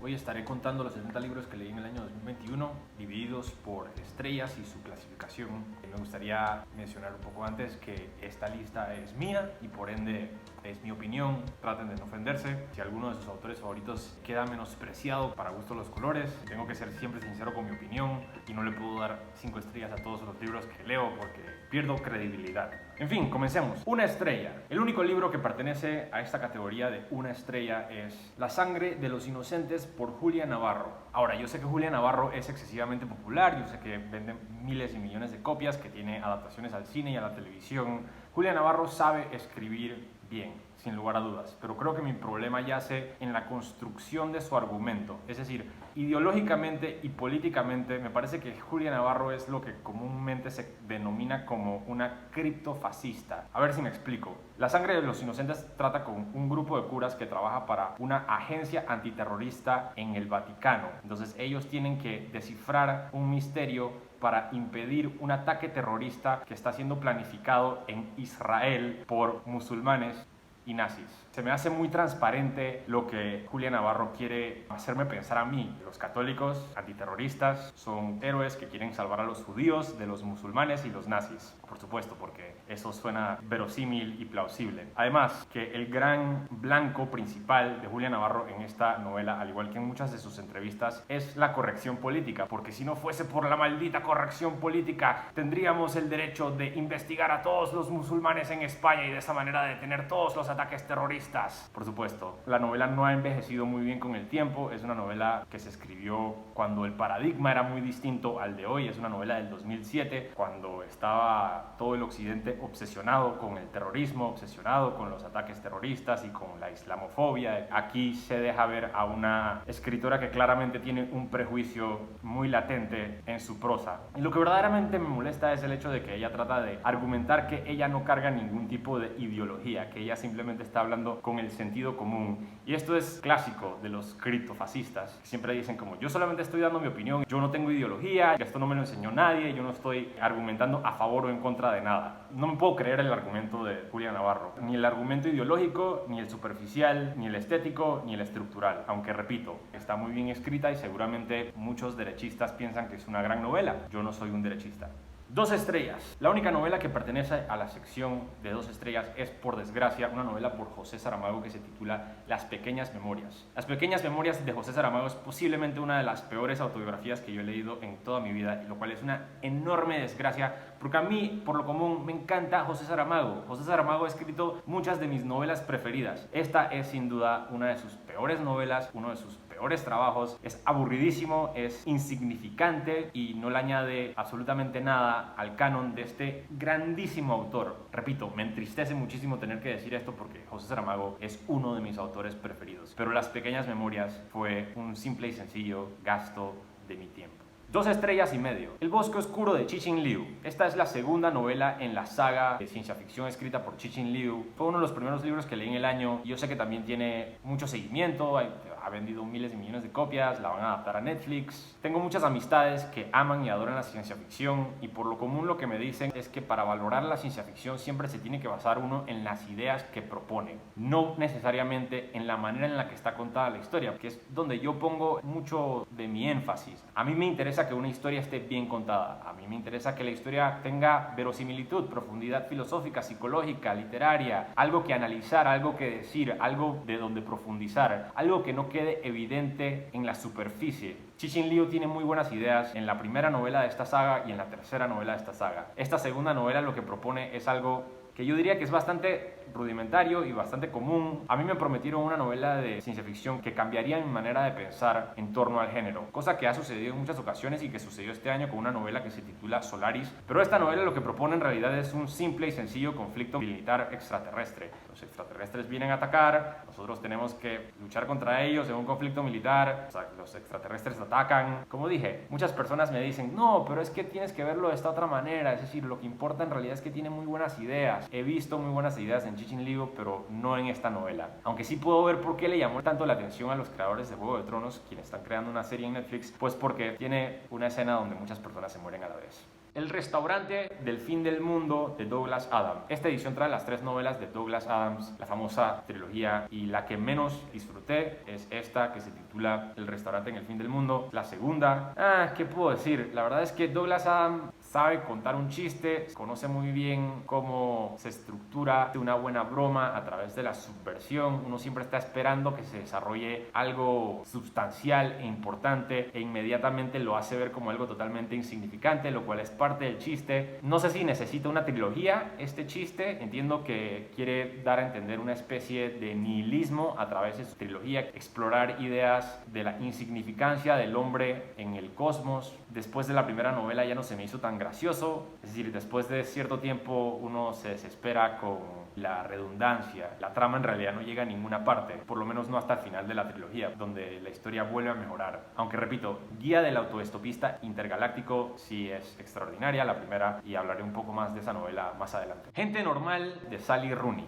Hoy estaré contando los 70 libros que leí en el año 2021, divididos por estrellas y su clasificación. Me gustaría mencionar un poco antes que esta lista es mía y por ende es mi opinión. Traten de no ofenderse. Si alguno de sus autores favoritos queda menospreciado para gusto los colores, tengo que ser siempre sincero con mi opinión y no le puedo dar 5 estrellas a todos los libros que leo porque pierdo credibilidad. En fin, comencemos. Una estrella. El único libro que pertenece a esta categoría de una estrella es La sangre de los inocentes por Julia Navarro. Ahora, yo sé que Julia Navarro es excesivamente popular, yo sé que vende miles y millones de copias, que tiene adaptaciones al cine y a la televisión. Julia Navarro sabe escribir bien, sin lugar a dudas, pero creo que mi problema yace en la construcción de su argumento. Es decir, ideológicamente y políticamente me parece que Julia Navarro es lo que comúnmente se denomina como una criptofascista. A ver si me explico. La sangre de los inocentes trata con un grupo de curas que trabaja para una agencia antiterrorista en el Vaticano. Entonces ellos tienen que descifrar un misterio para impedir un ataque terrorista que está siendo planificado en Israel por musulmanes y nazis. Se me hace muy transparente lo que Julia Navarro quiere hacerme pensar a mí. Los católicos antiterroristas son héroes que quieren salvar a los judíos de los musulmanes y los nazis. Por supuesto, porque eso suena verosímil y plausible. Además, que el gran blanco principal de Julia Navarro en esta novela, al igual que en muchas de sus entrevistas, es la corrección política. Porque si no fuese por la maldita corrección política, tendríamos el derecho de investigar a todos los musulmanes en España y de esa manera detener todos los ataques terroristas. Por supuesto, la novela no ha envejecido muy bien con el tiempo. Es una novela que se escribió cuando el paradigma era muy distinto al de hoy. Es una novela del 2007, cuando estaba todo el occidente obsesionado con el terrorismo, obsesionado con los ataques terroristas y con la islamofobia. Aquí se deja ver a una escritora que claramente tiene un prejuicio muy latente en su prosa. Y lo que verdaderamente me molesta es el hecho de que ella trata de argumentar que ella no carga ningún tipo de ideología, que ella simplemente está hablando con el sentido común. Y esto es clásico de los criptofascistas, que siempre dicen como yo solamente estoy dando mi opinión, yo no tengo ideología, esto no me lo enseñó nadie, yo no estoy argumentando a favor o en contra de nada. No me puedo creer el argumento de Julia Navarro, ni el argumento ideológico, ni el superficial, ni el estético, ni el estructural, aunque repito, está muy bien escrita y seguramente muchos derechistas piensan que es una gran novela. Yo no soy un derechista. 2 estrellas. La única novela que pertenece a la sección de 2 estrellas es, por desgracia, una novela por José Saramago que se titula Las pequeñas memorias. Las pequeñas memorias de José Saramago es posiblemente una de las peores autobiografías que yo he leído en toda mi vida, y lo cual es una enorme desgracia, porque a mí, por lo común, me encanta José Saramago. José Saramago ha escrito muchas de mis novelas preferidas. Esta es sin duda una de sus peores novelas, uno de sus peores trabajos. Es aburridísimo, es insignificante y no le añade absolutamente nada al canon de este grandísimo autor. Repito, me entristece muchísimo tener que decir esto porque José Saramago es uno de mis autores preferidos, pero Las pequeñas memorias fue un simple y sencillo gasto de mi tiempo. 2 estrellas y medio. El bosque oscuro de Cixin Liu. Esta es la segunda novela en la saga de ciencia ficción escrita por Cixin Liu. Fue uno de los primeros libros que leí en el año y yo sé que también tiene mucho seguimiento, ha vendido miles y millones de copias, la van a adaptar a Netflix. Tengo muchas amistades que aman y adoran la ciencia ficción y por lo común lo que me dicen es que para valorar la ciencia ficción siempre se tiene que basar uno en las ideas que propone, no necesariamente en la manera en la que está contada la historia, que es donde yo pongo mucho de mi énfasis. A mí me interesa que una historia esté bien contada, a mí me interesa que la historia tenga verosimilitud, profundidad filosófica, psicológica, literaria, algo que analizar, algo que decir, algo de donde profundizar, algo que no quede evidente en la superficie. Cixin Liu tiene muy buenas ideas en la primera novela de esta saga y en la tercera novela de esta saga. Esta segunda novela lo que propone es algo que yo diría que es bastante rudimentario y bastante común. A mí me prometieron una novela de ciencia ficción que cambiaría mi manera de pensar en torno al género, cosa que ha sucedido en muchas ocasiones y que sucedió este año con una novela que se titula Solaris, pero esta novela lo que propone en realidad es un simple y sencillo conflicto militar extraterrestre. Los extraterrestres vienen a atacar, nosotros tenemos que luchar contra ellos en un conflicto militar, o sea, los extraterrestres atacan. Como dije, muchas personas me dicen, no, pero es que tienes que verlo de esta otra manera, es decir, lo que importa en realidad es que tiene muy buenas ideas. He visto muy buenas ideas en Cixin Liu, pero no en esta novela. Aunque sí puedo ver por qué le llamó tanto la atención a los creadores de Juego de Tronos, quienes están creando una serie en Netflix, pues porque tiene una escena donde muchas personas se mueren a la vez. El restaurante del fin del mundo de Douglas Adams. Esta edición trae las 3 novelas de Douglas Adams, la famosa trilogía, y la que menos disfruté es esta que se titula El restaurante en el fin del mundo. La segunda, ¿qué puedo decir? La verdad es que Douglas Adams sabe contar un chiste, conoce muy bien cómo se estructura una buena broma a través de la subversión. Uno siempre está esperando que se desarrolle algo sustancial e importante e inmediatamente lo hace ver como algo totalmente insignificante, lo cual es parte del chiste. No sé si necesita una trilogía este chiste, entiendo que quiere dar a entender una especie de nihilismo a través de su trilogía, explorar ideas de la insignificancia del hombre en el cosmos. Después de la primera novela ya no se me hizo tan gracioso, es decir, después de cierto tiempo uno se desespera con la redundancia. La trama en realidad no llega a ninguna parte, por lo menos no hasta el final de la trilogía, donde la historia vuelve a mejorar. Aunque repito, Guía del autoestopista intergaláctico sí es extraordinaria, la primera, y hablaré un poco más de esa novela más adelante. Gente normal de Sally Rooney.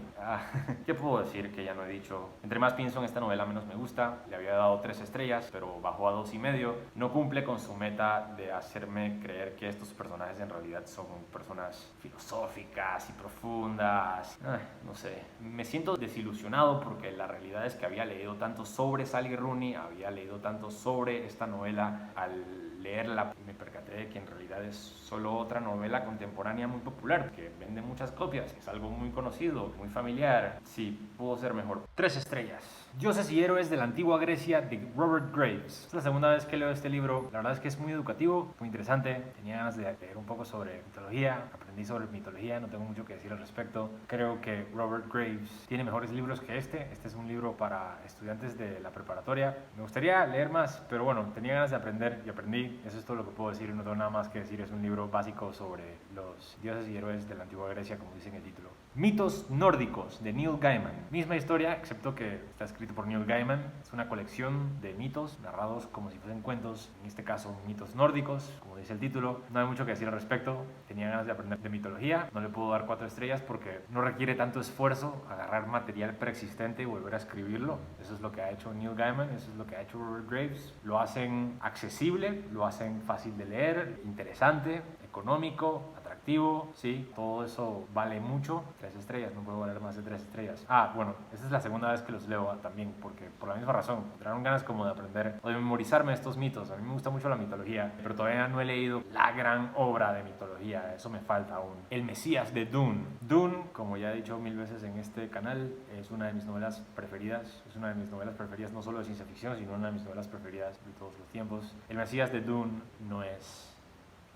¿Qué puedo decir que ya no he dicho? Entre más pienso en esta novela, menos me gusta. Le había dado 3 estrellas, pero bajó a 2,5. No cumple con su meta de hacerme creer que estos personajes en realidad son personas filosóficas y profundas. No sé, me siento desilusionado porque la realidad es que había leído tanto sobre Sally Rooney, había leído tanto sobre esta novela. Al leerla me percaté de que en realidad es solo otra novela contemporánea muy popular que vende muchas copias, es algo muy conocido, muy familiar. Sí, pudo ser mejor. 3 estrellas. Dioses y héroes de la antigua Grecia de Robert Graves. Es la segunda vez que leo este libro. La verdad es que es muy educativo, muy interesante. Tenía ganas de leer un poco sobre mitología. Aprendí sobre mitología, no tengo mucho que decir al respecto. Creo que Robert Graves tiene mejores libros que este. Este es un libro para estudiantes de la preparatoria. Me gustaría leer más, pero bueno, tenía ganas de aprender y aprendí. Eso es todo lo que puedo decir. No tengo nada más que decir. Es un libro básico sobre los dioses y héroes de la antigua Grecia, como dice en el título. Mitos nórdicos de Neil Gaiman. Misma historia, excepto que está escrito por Neil Gaiman. Es una colección de mitos narrados como si fuesen cuentos, en este caso mitos nórdicos, como dice el título. No hay mucho que decir al respecto. Tenía ganas de aprender de mitología. No le puedo dar 4 estrellas porque no requiere tanto esfuerzo agarrar material preexistente y volver a escribirlo. Eso es lo que ha hecho Neil Gaiman, eso es lo que ha hecho Robert Graves. Lo hacen accesible, lo hacen fácil de leer, interesante, económico, atractivo, sí, todo eso vale mucho. 3 estrellas, no puedo valer más de 3 estrellas. Bueno, esta es la segunda vez que los leo también, porque por la misma razón, trajeron ganas como de aprender o de memorizarme estos mitos. A mí me gusta mucho la mitología, pero todavía no he leído la gran obra de mitología, eso me falta aún. El Mesías de Dune. Dune, como ya he dicho 1000 veces en este canal, es una de mis novelas preferidas. Es una de mis novelas preferidas no solo de ciencia ficción, sino una de mis novelas preferidas de todos los tiempos. El Mesías de Dune no es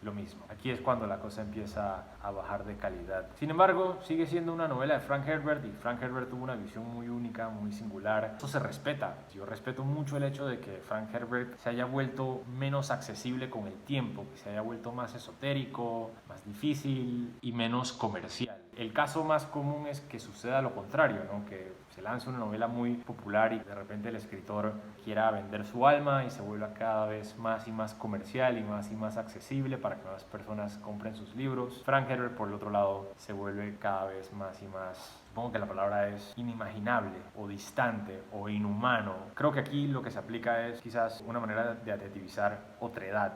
lo mismo. Aquí es cuando la cosa empieza a bajar de calidad. Sin embargo, sigue siendo una novela de Frank Herbert y Frank Herbert tuvo una visión muy única, muy singular. Eso se respeta. Yo respeto mucho el hecho de que Frank Herbert se haya vuelto menos accesible con el tiempo, que se haya vuelto más esotérico, más difícil y menos comercial. El caso más común es que suceda lo contrario, ¿no? Que se lance una novela muy popular y de repente el escritor quiera vender su alma y se vuelva cada vez más y más comercial y más accesible para que más personas compren sus libros. Frank Herbert, por el otro lado, se vuelve cada vez más y más, supongo que la palabra es inimaginable o distante o inhumano. Creo que aquí lo que se aplica es quizás una manera de adjetivizar otredad,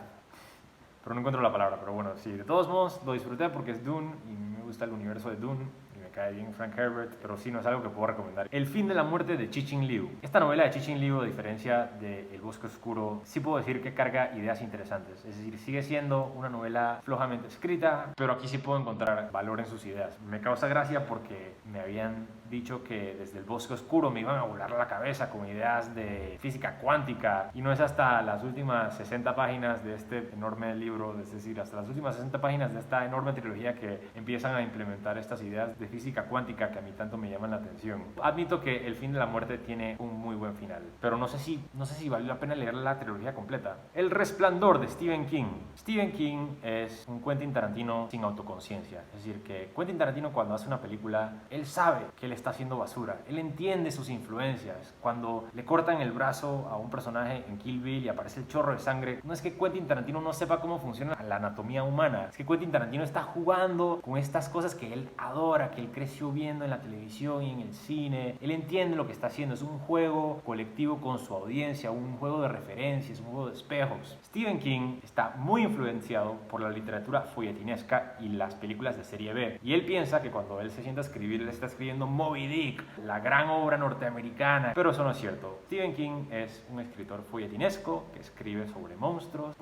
pero no encuentro la palabra. Pero bueno, sí, de todos modos lo disfruté porque es Dune y me gusta el universo de Dune y me cae bien Frank Herbert, pero sí no es algo que puedo recomendar. El fin de la muerte de Cixin Liu. Esta novela de Cixin Liu, a diferencia de El bosque oscuro, sí puedo decir que carga ideas interesantes. Es decir, sigue siendo una novela flojamente escrita, pero aquí sí puedo encontrar valor en sus ideas. Me causa gracia porque me habían dicho que desde El bosque oscuro me iban a volar la cabeza con ideas de física cuántica, y no es hasta las últimas 60 páginas de este enorme libro, es decir, hasta las últimas 60 páginas de esta enorme trilogía, que empiezan a implementar estas ideas de física cuántica que a mí tanto me llaman la atención. Admito que El fin de la muerte tiene un muy buen final, pero no sé si valió la pena leer la trilogía completa. El resplandor de Stephen King. Stephen King es un Quentin Tarantino sin autoconciencia, es decir, que Quentin Tarantino, cuando hace una película, él sabe que él está haciendo basura, él entiende sus influencias. Cuando le cortan el brazo a un personaje en Kill Bill y aparece el chorro de sangre, no es que Quentin Tarantino no sepa cómo funciona la anatomía humana, es que Quentin Tarantino está jugando con estas cosas que él adora, que él él creció viendo en la televisión y en el cine, él entiende lo que está haciendo, es un juego colectivo con su audiencia, un juego de referencias, un juego de espejos. Stephen King está muy influenciado por la literatura folletinesca y las películas de serie B, y él piensa que cuando él se sienta a escribir, él está escribiendo Moby Dick, la gran obra norteamericana, pero eso no es cierto. Stephen King es un escritor folletinesco que escribe sobre monstruos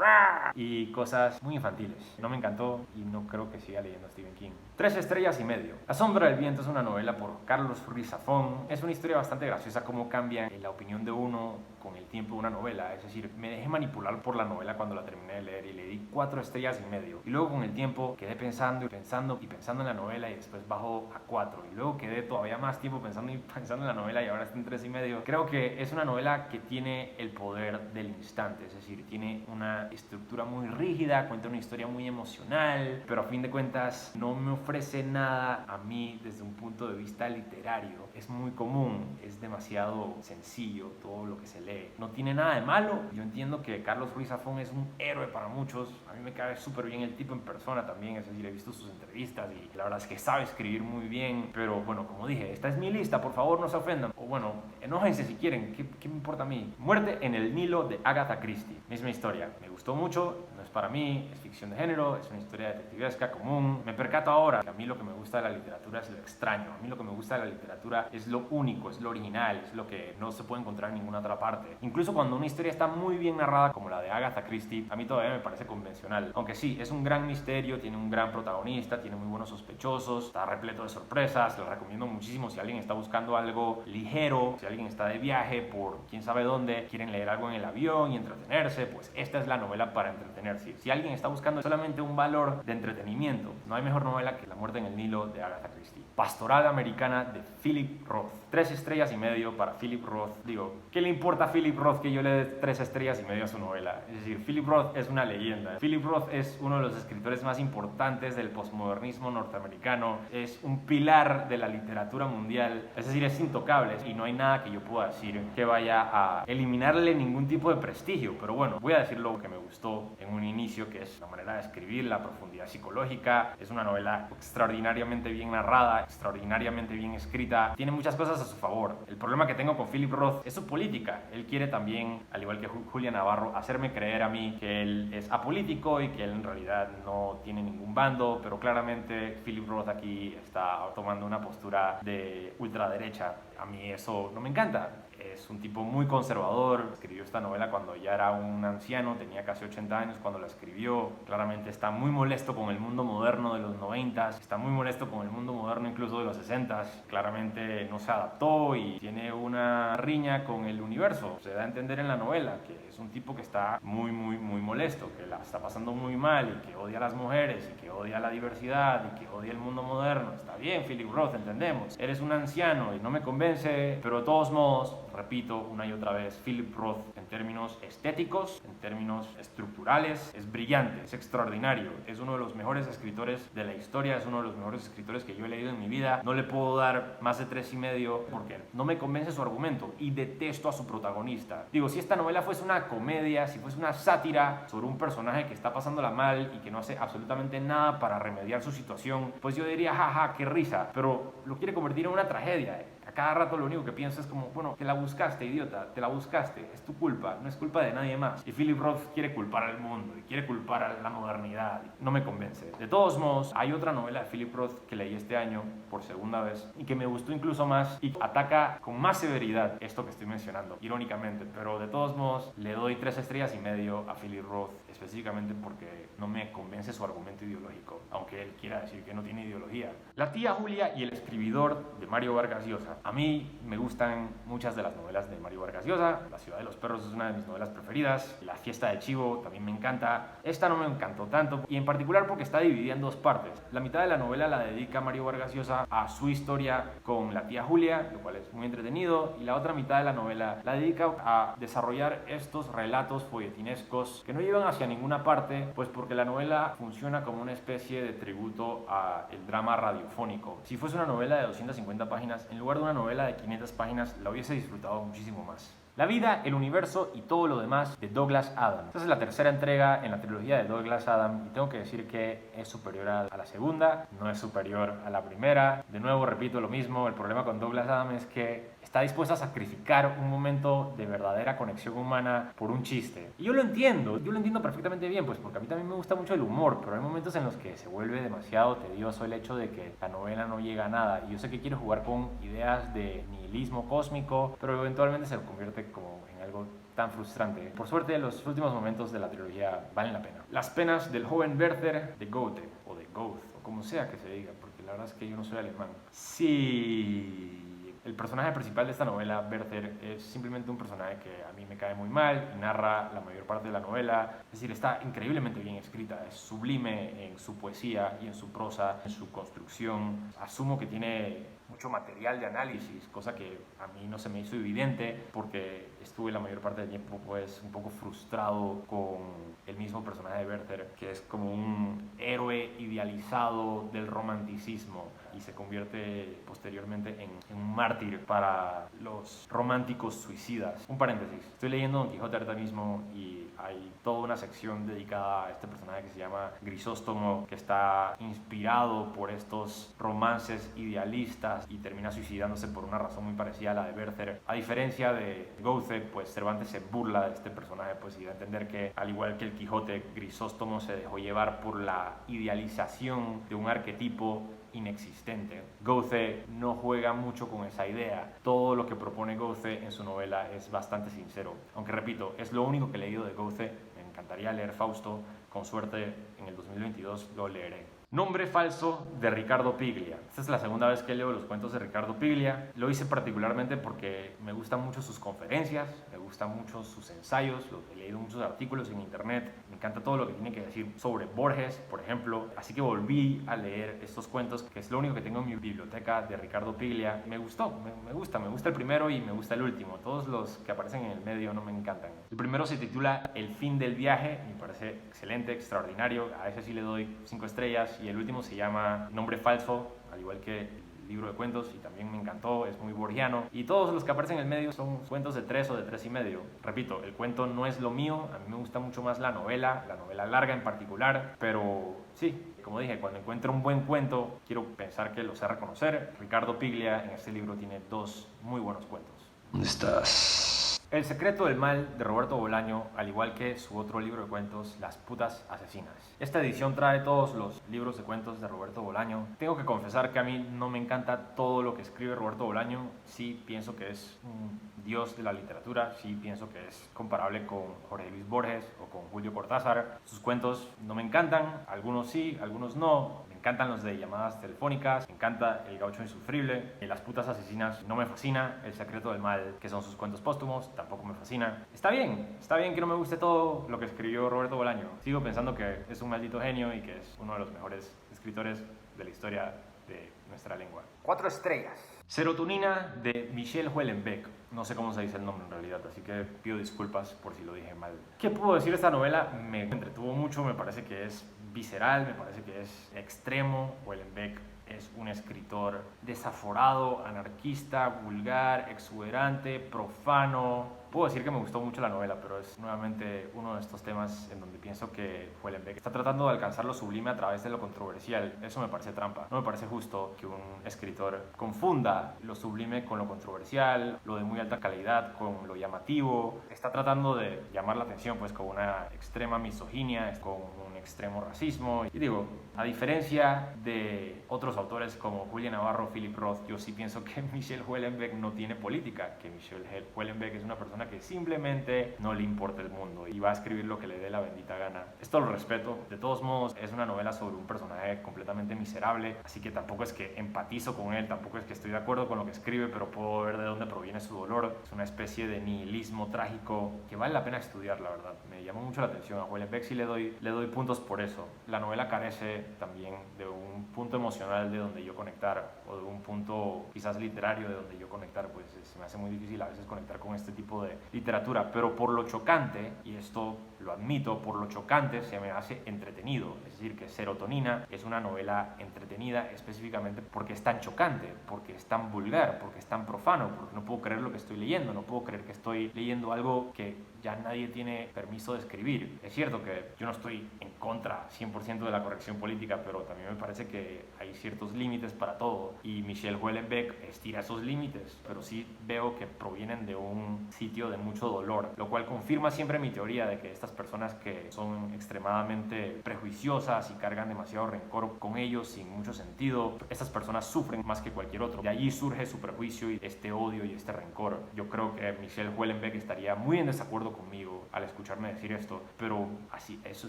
y cosas muy infantiles. No me encantó y no creo que siga leyendo Stephen King. 3 estrellas y medio. La sombra del viento es una novela por Carlos Ruiz Zafón. Es una historia bastante graciosa cómo cambia la opinión de uno con el tiempo de una novela. Es decir, me dejé manipular por la novela cuando la terminé de leer y le di 4 estrellas y medio. Y luego con el tiempo quedé pensando y pensando y pensando en la novela y después bajó a 4. Y luego quedé todavía más tiempo pensando y pensando en la novela y ahora está en 3 y medio. Creo que es una novela que tiene el poder del instante. Es decir, tiene una estructura muy rígida, cuenta una historia muy emocional, pero a fin de cuentas no me ofrece nada a mí desde un punto de vista literario. Es muy común, es demasiado sencillo todo lo que se lee. No tiene nada de malo. Yo entiendo que Carlos Ruiz Zafón es un héroe para muchos. A mí me cae súper bien el tipo en persona también. Es decir, he visto sus entrevistas y la verdad es que sabe escribir muy bien. Pero bueno, como dije, esta es mi lista. Por favor, no se ofendan. O bueno, enójense si quieren. ¿Qué me importa a mí? Muerte en el Nilo de Agatha Christie. Misma historia. Me gustó mucho. No es para mí. Es ficción de género. Es una historia detectivesca común. Me percato ahora que a mí lo que me gusta de la literatura es lo extraño. A mí lo que me gusta de la literatura es lo único, es lo original, es lo que no se puede encontrar en ninguna otra parte. Incluso cuando una historia está muy bien narrada, como la de Agatha Christie, a mí todavía me parece convencional. Aunque sí, es un gran misterio, tiene un gran protagonista, tiene muy buenos sospechosos, está repleto de sorpresas. Lo recomiendo muchísimo si alguien está buscando algo ligero, si alguien está de viaje por quién sabe dónde, quieren leer algo en el avión y entretenerse, pues esta es la novela para entretenerse. Si alguien está buscando solamente un valor de entretenimiento, no hay mejor novela que La muerte en el Nilo de Agatha Christie. Pastoral americana de Philip Roth. 3 estrellas y medio para Philip Roth. Digo, ¿qué le importa a Philip Roth que yo le dé 3 estrellas y medio a su novela? Es decir, Philip Roth es una leyenda. Philip Roth es uno de los escritores más importantes del posmodernismo norteamericano. Es un pilar de la literatura mundial. Es decir, es intocable y no hay nada que yo pueda decir que vaya a eliminarle ningún tipo de prestigio. Pero bueno, voy a decir lo que me gustó en un inicio, que es la manera de escribir, la profundidad psicológica. Es una novela extraordinariamente bien narrada, extraordinariamente bien escrita. Tiene muchas cosas a su favor. El problema que tengo con Philip Roth es su política. Él quiere también, al igual que Julia Navarro, hacerme creer a mí que él es apolítico y que él en realidad no tiene ningún bando, pero claramente Philip Roth aquí está tomando una postura de ultraderecha. A mí eso no me encanta. Es un tipo muy conservador. Escribió esta novela cuando ya era un anciano, tenía casi 80 años cuando la escribió. Claramente está muy molesto con el mundo moderno de los 90s, está muy molesto con el mundo moderno incluso de los 60s. Claramente no se adaptó y tiene una riña con el universo. Se da a entender en la novela que es un tipo que está muy molesto, que la está pasando muy mal y que odia a las mujeres y que odia la diversidad y que odia el mundo moderno. Está bien, Philip Roth, entendemos. Eres un anciano y no me convence, pero de todos modos, repito una y otra vez, Philip Roth en términos estéticos, en términos estructurales, es brillante, es extraordinario, es uno de los mejores escritores de la historia, es uno de los mejores escritores que yo he leído en mi vida. No le puedo dar más de 3,5 porque no me convence su argumento y detesto a su protagonista. Digo, si esta novela fuese una comedia, si fuese una sátira sobre un personaje que está pasándola mal y que no hace absolutamente nada para remediar su situación, pues yo diría, jaja, qué risa, pero lo quiere convertir en una tragedia. A cada rato lo único que pienso es como, bueno, te la buscaste, idiota, te la buscaste, es tu culpa, no es culpa de nadie más. Y Philip Roth quiere culpar al mundo y quiere culpar a la modernidad. No me convence. De todos modos, hay otra novela de Philip Roth que leí este año por segunda vez y que me gustó incluso más y ataca con más severidad esto que estoy mencionando, irónicamente, pero de todos modos le doy 3 estrellas y medio a Philip Roth, específicamente porque no me convence su argumento ideológico, aunque él quiera decir que no tiene ideología. La tía Julia y el escribidor de Mario Vargas Llosa. A mí me gustan muchas de las novelas de Mario Vargas Llosa. La ciudad de los perros es una de mis novelas preferidas. La fiesta de Chivo también me encanta. Esta no me encantó tanto, y en particular porque está dividida en 2 partes. La mitad de la novela la dedica Mario Vargas Llosa a su historia con la tía Julia, lo cual es muy entretenido, y la otra mitad de la novela la dedica a desarrollar estos relatos folletinescos que no llevan hacia ninguna parte, pues porque la novela funciona como una especie de tributo al drama radiofónico. Si fuese una novela de 250 páginas, en lugar de una novela de 500 páginas, la hubiese disfrutado muchísimo más. La vida, el universo y todo lo demás de Douglas Adams. Esta es la tercera entrega en la trilogía de Douglas Adams y tengo que decir que es superior a la segunda, no es superior a la primera. De nuevo, repito lo mismo, el problema con Douglas Adams es que está dispuesta a sacrificar un momento de verdadera conexión humana por un chiste. Y yo lo entiendo perfectamente bien, pues porque a mí también me gusta mucho el humor, pero hay momentos en los que se vuelve demasiado tedioso el hecho de que la novela no llega a nada. Y yo sé que quiero jugar con ideas de nihilismo cósmico, pero eventualmente se convierte como en algo tan frustrante. Por suerte, los últimos momentos de la trilogía valen la pena. Las penas del joven Werther de Goethe, o de Goethe, o como sea que se diga, porque la verdad es que yo no soy alemán. Sí. El personaje principal de esta novela, Werther, es simplemente un personaje que a mí me cae muy mal y narra la mayor parte de la novela. Es decir, está increíblemente bien escrita, es sublime en su poesía y en su prosa, en su construcción. Asumo que tiene mucho material de análisis, cosa que a mí no se me hizo evidente porque estuve la mayor parte del tiempo pues un poco frustrado con el mismo personaje de Werther, que es como un héroe idealizado del romanticismo y se convierte posteriormente en un mártir para los románticos suicidas. Un paréntesis, estoy leyendo Don Quijote ahorita mismo y hay toda una sección dedicada a este personaje que se llama Grisóstomo, que está inspirado por estos romances idealistas y termina suicidándose por una razón muy parecida a la de Werther. A diferencia de Goethe, pues Cervantes se burla de este personaje pues, y da a entender que, al igual que el Quijote, Grisóstomo se dejó llevar por la idealización de un arquetipo inexistente. Goethe no juega mucho con esa idea. Todo lo que propone Goethe en su novela es bastante sincero. Aunque repito, es lo único que he leído de Goethe. Me encantaría leer Fausto. Con suerte, en el 2022 lo leeré. Nombre falso de Riccardo Piglia. Esta es la segunda vez que leo los cuentos de Riccardo Piglia. Lo hice particularmente porque me gustan mucho sus conferencias, me gustan mucho sus ensayos, he leído muchos artículos en internet, me encanta todo lo que tiene que decir sobre Borges, por ejemplo. Así que volví a leer estos cuentos, que es lo único que tengo en mi biblioteca de Riccardo Piglia. Me gustó, me gusta el primero y me gusta el último. Todos los que aparecen en el medio no me encantan. El primero se titula El fin del viaje, me parece excelente, extraordinario, a ese sí le doy 5 estrellas. Y el último se llama Nombre falso, al igual que el libro de cuentos, y también me encantó, es muy borgiano. Y todos los que aparecen en el medio son cuentos de 3 o de 3,5. Repito, el cuento no es lo mío, a mí me gusta mucho más la novela larga en particular, pero sí, como dije, cuando encuentro un buen cuento, quiero pensar que lo sé reconocer. Riccardo Piglia en este libro tiene 2 muy buenos cuentos. ¿Dónde estás? El secreto del mal de Roberto Bolaño, al igual que su otro libro de cuentos, Las putas asesinas. Esta edición trae todos los libros de cuentos de Roberto Bolaño. Tengo que confesar que a mí no me encanta todo lo que escribe Roberto Bolaño. Sí pienso que es un dios de la literatura, sí pienso que es comparable con Jorge Luis Borges o con Julio Cortázar. Sus cuentos no me encantan, algunos sí, algunos no. Me encantan los de llamadas telefónicas, me encanta El gaucho insufrible, Las putas asesinas no me fascina, El secreto del mal, que son sus cuentos póstumos, tampoco me fascina. Está bien que no me guste todo lo que escribió Roberto Bolaño. Sigo pensando que es un maldito genio y que es uno de los mejores escritores de la historia de nuestra lengua. 4 estrellas. Serotonina de Michel Houellebecq. No sé cómo se dice el nombre en realidad, así que pido disculpas por si lo dije mal. ¿Qué puedo decir de esta novela? Me entretuvo mucho, me parece que es visceral, me parece que es extremo. Houellebecq es un escritor desaforado, anarquista, vulgar, exuberante, profano. Puedo decir que me gustó mucho la novela, pero es nuevamente uno de estos temas en donde pienso que Houellebecq está tratando de alcanzar lo sublime a través de lo controversial. Eso me parece trampa. No me parece justo que un escritor confunda lo sublime con lo controversial, lo de muy alta calidad con lo llamativo. Está tratando de llamar la atención pues con una extrema misoginia, con un extremo racismo. Y digo, a diferencia de otros autores como Julia Navarro, Philip Roth, yo sí pienso que Michel Houellebecq no tiene política, que Michel Houellebecq es una persona que simplemente no le importa el mundo y va a escribir lo que le dé la bendita gana. Esto lo respeto. De todos modos, es una novela sobre un personaje completamente miserable, así que tampoco es que empatizo con él, tampoco es que estoy de acuerdo con lo que escribe, pero puedo ver de dónde proviene su dolor. Es una especie de nihilismo trágico que vale la pena estudiar, la verdad. Me llamó mucho la atención. A Houellebecq sí le doy puntos por eso. La novela carece también de un punto emocional de donde yo conectar, o de un punto quizás literario de donde yo conectar, pues se me hace muy difícil a veces conectar con este tipo de literatura, pero por lo chocante, y esto lo admito, por lo chocante se me hace entretenido. Es decir, que Serotonina es una novela entretenida específicamente porque es tan chocante, porque es tan vulgar, porque es tan profano, porque no puedo creer lo que estoy leyendo, no puedo creer que estoy leyendo algo que ya nadie tiene permiso de escribir. Es cierto que yo no estoy en contra 100% de la corrección política, pero también me parece que hay ciertos límites para todo y Michel Houellebecq estira esos límites, pero sí veo que provienen de un sitio de mucho dolor, lo cual confirma siempre mi teoría de que estas personas que son extremadamente prejuiciosas y cargan demasiado rencor con ellos sin mucho sentido, estas personas sufren más que cualquier otro. De allí surge su prejuicio y este odio y este rencor. Yo creo que Michel Houellebecq estaría muy en desacuerdo conmigo al escucharme decir esto, pero así, eso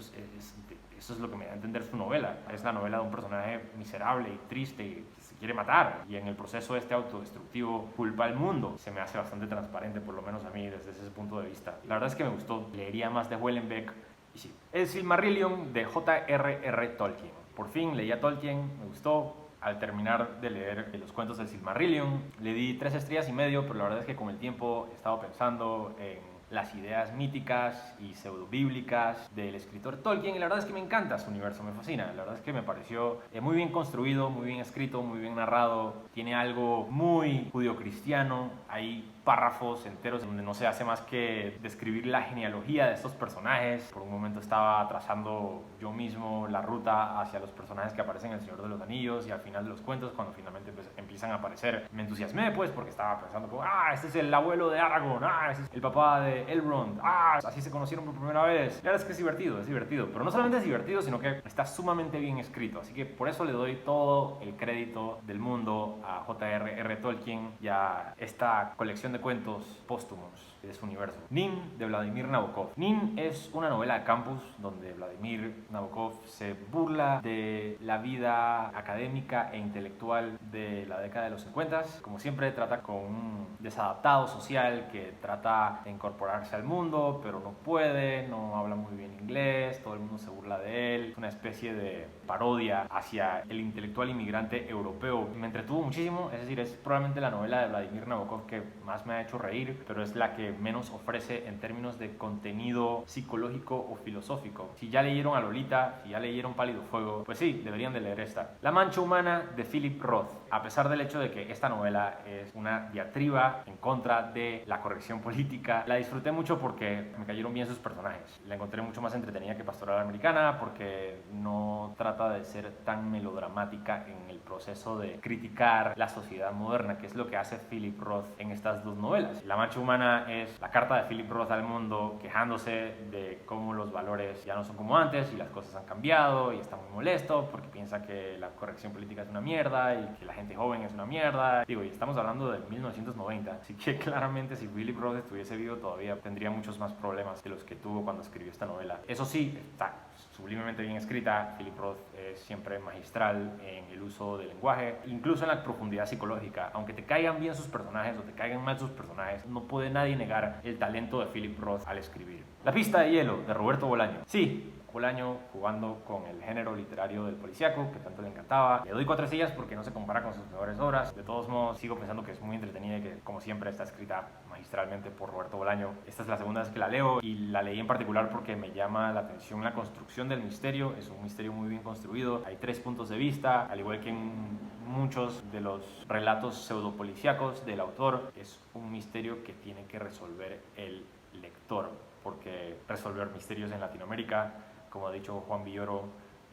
es lo que me da a entender su novela. Es la novela de un personaje miserable y triste y que se quiere matar, y en el proceso este autodestructivo culpa al mundo. Se me hace bastante transparente, por lo menos a mí, desde ese punto de vista. La verdad es que me gustó. Leería más de Houellebecq. Y sí, El Silmarillion de J.R.R. Tolkien. Por fin leí a Tolkien, me gustó. Al terminar de leer los cuentos del Silmarillion, le di 3 estrellas y medio, pero la verdad es que con el tiempo he estado pensando en las ideas míticas y pseudobíblicas del escritor Tolkien, y la verdad es que me encanta su universo, me fascina. La verdad es que me pareció muy bien construido, muy bien escrito, muy bien narrado. Tiene algo muy judio-cristiano. Hay párrafos enteros donde no se hace más que describir la genealogía de estos personajes. Por un momento estaba trazando yo mismo la ruta hacia los personajes que aparecen en El Señor de los Anillos, y al final de los cuentos, cuando finalmente empiezan a aparecer, me entusiasmé pues, porque estaba pensando como, este es el abuelo de Aragorn, este es el papá de Elrond, así se conocieron por primera vez. La verdad es que es divertido, pero no solamente es divertido, sino que está sumamente bien escrito, así que por eso le doy todo el crédito del mundo a J.R.R. Tolkien y a esta colección de cuentos póstumos de su universo. Nin, de Vladimir Nabokov. Nin es una novela de campus donde Vladimir Nabokov se burla de la vida académica e intelectual de la década de los 50. Como siempre, trata con un desadaptado social que trata de incorporarse al mundo, pero no puede, no habla muy bien inglés, todo el mundo se burla de él. Es una especie de parodia hacia el intelectual inmigrante europeo. Me entretuvo muchísimo, es decir, es probablemente la novela de Vladimir Nabokov que más me ha hecho reír, pero es la que menos ofrece en términos de contenido psicológico o filosófico. Si ya leyeron a Lolita, si ya leyeron Pálido Fuego, pues sí, deberían de leer esta. La Mancha Humana, de Philip Roth. A pesar del hecho de que esta novela es una diatriba en contra de la corrección política, la disfruté mucho porque me cayeron bien sus personajes. La encontré mucho más entretenida que Pastoral Americana porque no trata de ser tan melodramática en el proceso de criticar la sociedad moderna, que es lo que hace Philip Roth en estas dos novelas. La Mancha Humana es la carta de Philip Roth al mundo, quejándose de cómo los valores ya no son como antes y las cosas han cambiado, y está muy molesto porque piensa que la corrección política es una mierda y que la gente joven es una mierda. Digo, y estamos hablando de 1990, así que claramente si Philip Roth estuviese vivo todavía tendría muchos más problemas de los que tuvo cuando escribió esta novela. Eso sí, está sublimemente bien escrita. Philip Roth es siempre magistral en el uso del lenguaje, incluso en la profundidad psicológica. Aunque te caigan bien sus personajes o te caigan mal sus personajes, no puede nadie negar el talento de Philip Roth al escribir. La pista de hielo, de Roberto Bolaño. Sí, Bolaño jugando con el género literario del policíaco que tanto le encantaba. Le doy 4 estrellas porque no se compara con sus mejores obras. De todos modos, sigo pensando que es muy entretenida y que, como siempre, está escrita magistralmente por Roberto Bolaño. Esta es la segunda vez que la leo, y la leí en particular porque me llama la atención la construcción del misterio. Es un misterio muy bien construido. Hay 3 puntos de vista, al igual que en muchos de los relatos pseudopolicíacos del autor. Es un misterio que tiene que resolver el lector, porque resolver misterios en Latinoamérica, como ha dicho Juan Villoro,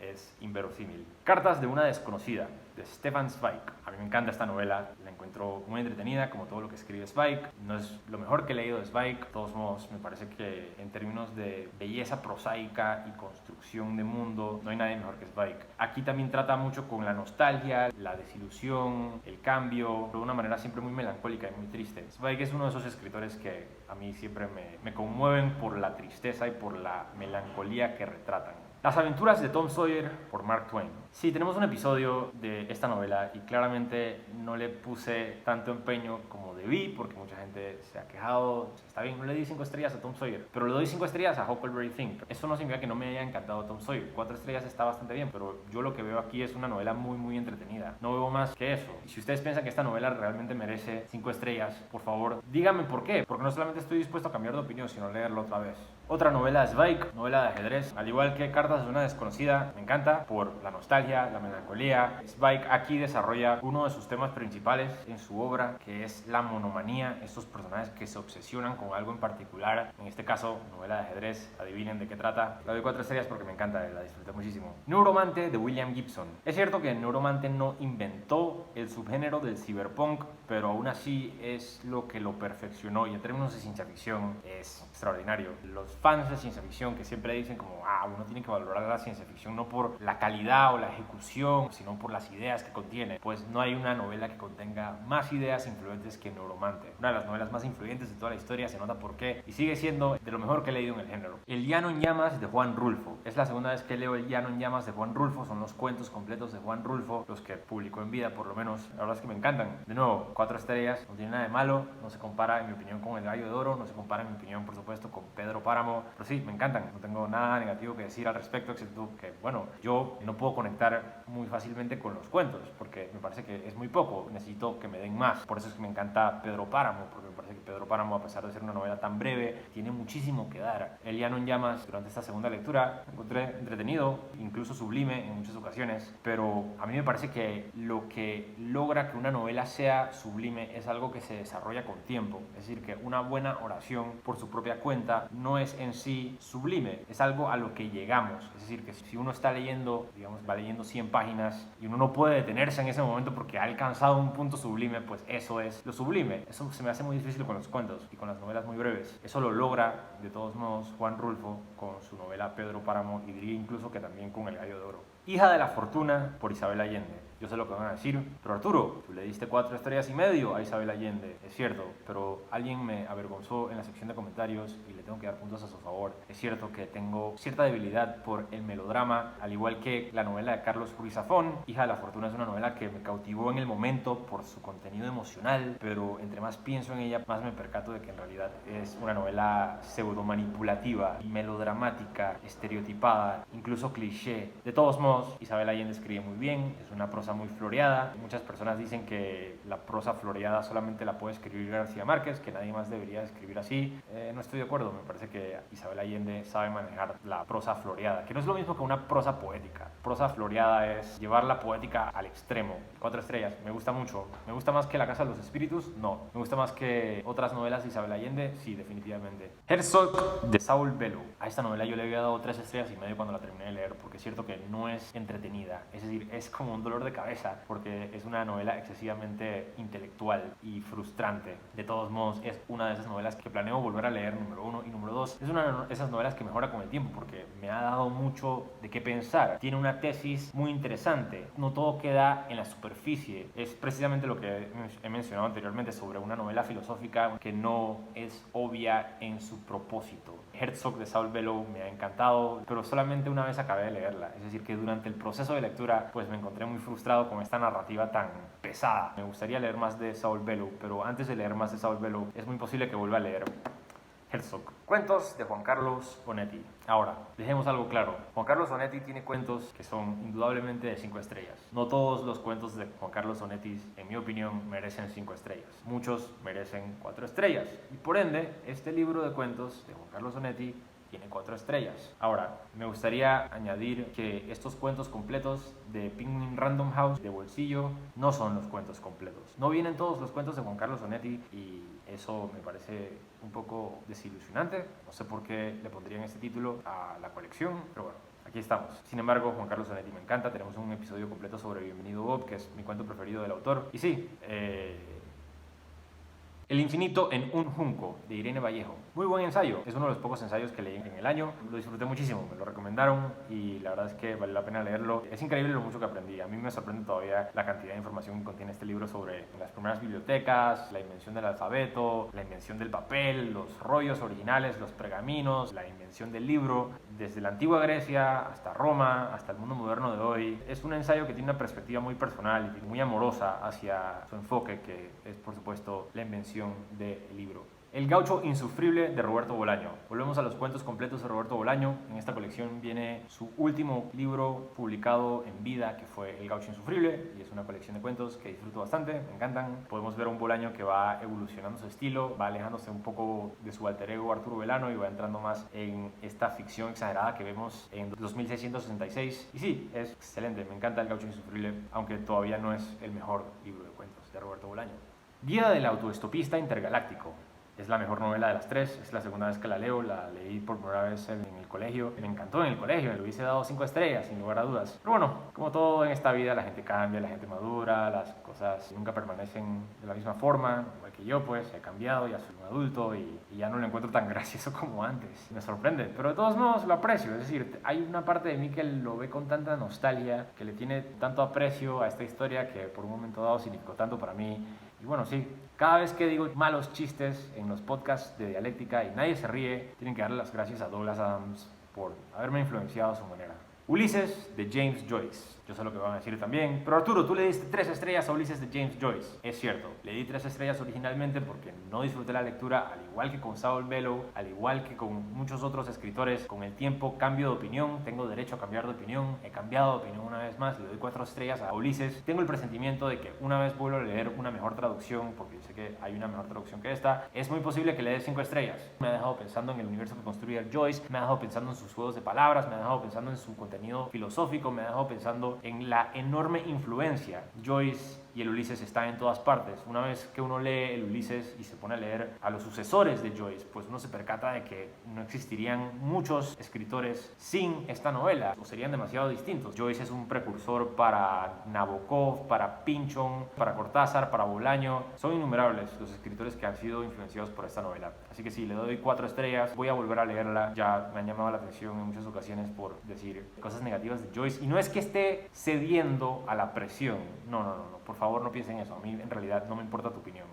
es inverosímil. Cartas de una desconocida, de Stefan Zweig. A mí me encanta esta novela, la encuentro muy entretenida, como todo lo que escribe Zweig. No es lo mejor que he leído de Zweig, de todos modos me parece que en términos de belleza prosaica y construcción de mundo, no hay nadie mejor que Zweig. Aquí también trata mucho con la nostalgia, la desilusión, el cambio, de una manera siempre muy melancólica y muy triste. Zweig es uno de esos escritores que a mí siempre me conmueven por la tristeza y por la melancolía que retratan. Las aventuras de Tom Sawyer, por Mark Twain. Sí, tenemos un episodio de esta novela y claramente no le puse tanto empeño como debí, porque mucha gente se ha quejado. Está bien, no le di 5 estrellas a Tom Sawyer, pero le doy 5 estrellas a Huckleberry Finn. Eso no significa que no me haya encantado Tom Sawyer. 4 estrellas está bastante bien, pero yo lo que veo aquí es una novela muy entretenida. No veo más que eso. Y si ustedes piensan que esta novela realmente merece 5 estrellas, por favor, díganme por qué. Porque no solamente estoy dispuesto a cambiar de opinión, sino leerlo otra vez. Otra novela es Bike, novela de ajedrez. Al igual que Cartas de una desconocida, me encanta por la nostalgia, la melancolía. Spike aquí desarrolla uno de sus temas principales en su obra, que es la monomanía. Estos personajes que se obsesionan con algo en particular. En este caso, novela de ajedrez. Adivinen de qué trata. La doy 4 estrellas porque me encanta, la disfruté muchísimo. Neuromante de William Gibson. Es cierto que Neuromante no inventó el subgénero del cyberpunk, pero aún así es lo que lo perfeccionó, y en términos de ciencia ficción es extraordinario. Los fans de ciencia ficción que siempre dicen como, uno tiene que valorar la ciencia ficción no por la calidad o la ejecución, sino por las ideas que contiene, pues no hay una novela que contenga más ideas influyentes que Neuromante. Una de las novelas más influyentes de toda la historia, se nota por qué, y sigue siendo de lo mejor que he leído en el género. El Llano en Llamas de Juan Rulfo. Es la segunda vez que leo El Llano en Llamas de Juan Rulfo. Son los cuentos completos de Juan Rulfo, los que publicó en vida, por lo menos. La verdad es que me encantan. De nuevo, 4 estrellas, no tiene nada de malo, no se compara en mi opinión con El Gallo de Oro, no se compara en mi opinión por supuesto con Pedro Páramo, pero sí, me encantan, no tengo nada negativo que decir al respecto, excepto que, bueno, yo no puedo conectar muy fácilmente con los cuentos, porque me parece que es muy poco, necesito que me den más. Por eso es que me encanta Pedro Páramo, porque me parece que Pedro Páramo, a pesar de ser una novela tan breve, tiene muchísimo que dar. El Llano en Llamas, durante esta segunda lectura, me encontré entretenido, incluso sublime en muchas ocasiones, pero a mí me parece que lo que logra que una novela sea sublime es algo que se desarrolla con tiempo. Es decir, que una buena oración por su propia cuenta no es en sí sublime, es algo a lo que llegamos. Es decir, que si uno está leyendo, digamos, va leyendo 100 páginas y uno no puede detenerse en ese momento porque ha alcanzado un punto sublime, pues eso es lo sublime. Eso se me hace muy difícil con los cuentos y con las novelas muy breves. Eso lo logra, de todos modos, Juan Rulfo con su novela Pedro Páramo, y diría incluso que también con El Gallo de Oro. Hija de la Fortuna por Isabel Allende. Yo sé lo que van a decir, pero Arturo, tú le diste 4 estrellas y medio a Isabel Allende. Es cierto, pero alguien me avergonzó en la sección de comentarios y le tengo que dar puntos a su favor. Es cierto que tengo cierta debilidad por el melodrama, al igual que la novela de Carlos Ruiz Zafón. Hija de la Fortuna es una novela que me cautivó en el momento por su contenido emocional, pero entre más pienso en ella, más me percato de que en realidad es una novela pseudo-manipulativa, melodramática, estereotipada, incluso cliché. De todos modos, Isabel Allende escribe muy bien, es una prosa muy floreada. Muchas personas dicen que la prosa floreada solamente la puede escribir García Márquez, que nadie más debería escribir así. No estoy de acuerdo, me parece que Isabel Allende sabe manejar la prosa floreada, que no es lo mismo que una prosa poética. Prosa floreada es llevar la poética al extremo. 4 estrellas, me gusta mucho. ¿Me gusta más que La Casa de los Espíritus? No. ¿Me gusta más que otras novelas de Isabel Allende? Sí, definitivamente. Herzog de Saul Bellow. A esta novela yo le había dado 3 estrellas y medio cuando la terminé de leer, porque es cierto que no es entretenida, es decir, es como un dolor de cabeza, porque es una novela excesivamente intelectual y frustrante. De todos modos, es una de esas novelas que planeo volver a leer, número 1, y número 2, es una de esas novelas que mejora con el tiempo, porque me ha dado mucho de qué pensar. Tiene una tesis muy interesante, no todo queda en la superficie. Es precisamente lo que he mencionado anteriormente sobre una novela filosófica que no es obvia en su propósito. Herzog de Saul Bellow me ha encantado, pero solamente una vez acabé de leerla. Es decir, que durante el proceso de lectura pues me encontré muy frustrado con esta narrativa tan pesada. Me gustaría leer más de Saul Bellow, pero antes de leer más de Saul Bellow es muy posible que vuelva a leer Herzog. Cuentos de Juan Carlos Onetti. Ahora, dejemos algo claro. Juan Carlos Onetti tiene cuentos que son indudablemente de 5 estrellas. No todos los cuentos de Juan Carlos Onetti, en mi opinión, merecen 5 estrellas. Muchos merecen 4 estrellas. Y por ende, este libro de cuentos de Juan Carlos Onetti tiene 4 estrellas. Ahora, me gustaría añadir que estos cuentos completos de Penguin Random House de bolsillo no son los cuentos completos. No vienen todos los cuentos de Juan Carlos Onetti y eso me parece un poco desilusionante. No sé por qué le pondrían este título a la colección, pero bueno, aquí estamos. Sin embargo, Juan Carlos Onetti me encanta. Tenemos un episodio completo sobre Bienvenido Bob, que es mi cuento preferido del autor. Y sí, El infinito en un junco, de Irene Vallejo. Muy buen ensayo, es uno de los pocos ensayos que leí en el año. Lo disfruté muchísimo, me lo recomendaron y la verdad es que vale la pena leerlo. Es increíble lo mucho que aprendí. A mí me sorprende todavía la cantidad de información que contiene este libro sobre las primeras bibliotecas, la invención del alfabeto, la invención del papel, los rollos originales, los pergaminos, la invención del libro, desde la antigua Grecia hasta Roma, hasta el mundo moderno de hoy. Es un ensayo que tiene una perspectiva muy personal y muy amorosa hacia su enfoque, que es por supuesto la invención del libro. El gaucho insufrible de Roberto Bolaño. Volvemos a los cuentos completos de Roberto Bolaño. En esta colección viene su último libro publicado en vida, que fue El gaucho insufrible, y es una colección de cuentos que disfruto bastante, me encantan. Podemos ver a un Bolaño que va evolucionando su estilo, va alejándose un poco de su alter ego Arturo Belano y va entrando más en esta ficción exagerada que vemos en 2666. Y sí, es excelente, me encanta El gaucho insufrible, aunque todavía no es el mejor libro de cuentos de Roberto Bolaño. Guía del autoestopista intergaláctico. Es la mejor novela de las tres, es la segunda vez que la leo, la leí por primera vez en el colegio. Me encantó en el colegio, le hubiese dado 5 estrellas, sin lugar a dudas. Pero bueno, como todo en esta vida, la gente cambia, la gente madura, las cosas nunca permanecen de la misma forma. Igual que yo, pues, he cambiado, ya soy un adulto y ya no lo encuentro tan gracioso como antes. Me sorprende, pero de todos modos lo aprecio. Es decir, hay una parte de mí que lo ve con tanta nostalgia, que le tiene tanto aprecio a esta historia que por un momento dado significó tanto para mí. Y bueno, sí, cada vez que digo malos chistes en los podcasts de dialéctica y nadie se ríe, tienen que darle las gracias a Douglas Adams por haberme influenciado a su manera. Ulises de James Joyce. Yo sé lo que van a decir también. Pero Arturo, tú le diste 3 estrellas a Ulises de James Joyce. Es cierto, le di 3 estrellas originalmente porque no disfruté la lectura, al igual que con Saul Bellow, al igual que con muchos otros escritores. Con el tiempo cambio de opinión, tengo derecho a cambiar de opinión. He cambiado de opinión una vez más, le doy 4 estrellas a Ulises. Tengo el presentimiento de que una vez vuelvo a leer una mejor traducción, porque sé que hay una mejor traducción que esta, es muy posible que le dé 5 estrellas. Me ha dejado pensando en el universo que construye Joyce, me ha dejado pensando en sus juegos de palabras, me ha dejado pensando en su contenido filosófico, me ha dejado pensando en la enorme influencia. Joyce y el Ulises están en todas partes. Una vez que uno lee el Ulises y se pone a leer a los sucesores de Joyce, pues uno se percata de que no existirían muchos escritores sin esta novela, o serían demasiado distintos. Joyce es un precursor para Nabokov, para Pynchon, para Cortázar, para Bolaño. Son innumerables los escritores que han sido influenciados por esta novela. Así que sí, le doy 4 estrellas. Voy a volver a leerla. Ya me han llamado la atención en muchas ocasiones por decir cosas negativas de Joyce. Y no es que esté cediendo a la presión. No. Por favor, no piensen eso. A mí, en realidad, no me importa tu opinión.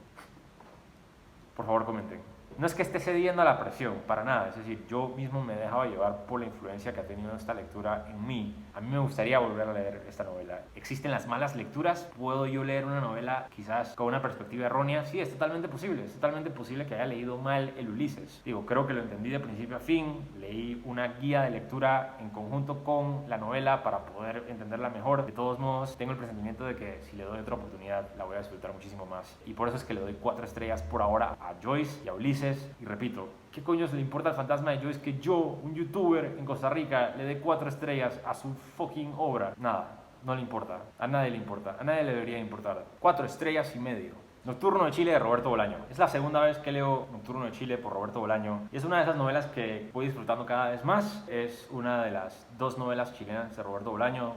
Por favor, comenten. No es que esté cediendo a la presión, para nada. Es decir, yo mismo me he dejado llevar por la influencia que ha tenido esta lectura en mí. A mí me gustaría volver a leer esta novela. ¿Existen las malas lecturas? ¿Puedo yo leer una novela quizás con una perspectiva errónea? Sí, es totalmente posible. Es totalmente posible que haya leído mal el Ulises. Digo, creo que lo entendí de principio a fin. Leí una guía de lectura en conjunto con la novela para poder entenderla mejor. De todos modos, tengo el presentimiento de que si le doy otra oportunidad, la voy a disfrutar muchísimo más. Y por eso es que le doy 4 estrellas por ahora a Joyce y a Ulises. Y repito, ¿qué coño le importa al fantasma de Joyce que yo, un youtuber en Costa Rica, le dé 4 estrellas a su fucking obra? Nada, no le importa, a nadie le importa, a nadie le debería importar. 4 estrellas y medio. Nocturno de Chile de Roberto Bolaño. Es la segunda vez que leo Nocturno de Chile por Roberto Bolaño. Y es una de esas novelas que voy disfrutando cada vez más. Es una de las 2 novelas chilenas de Roberto Bolaño,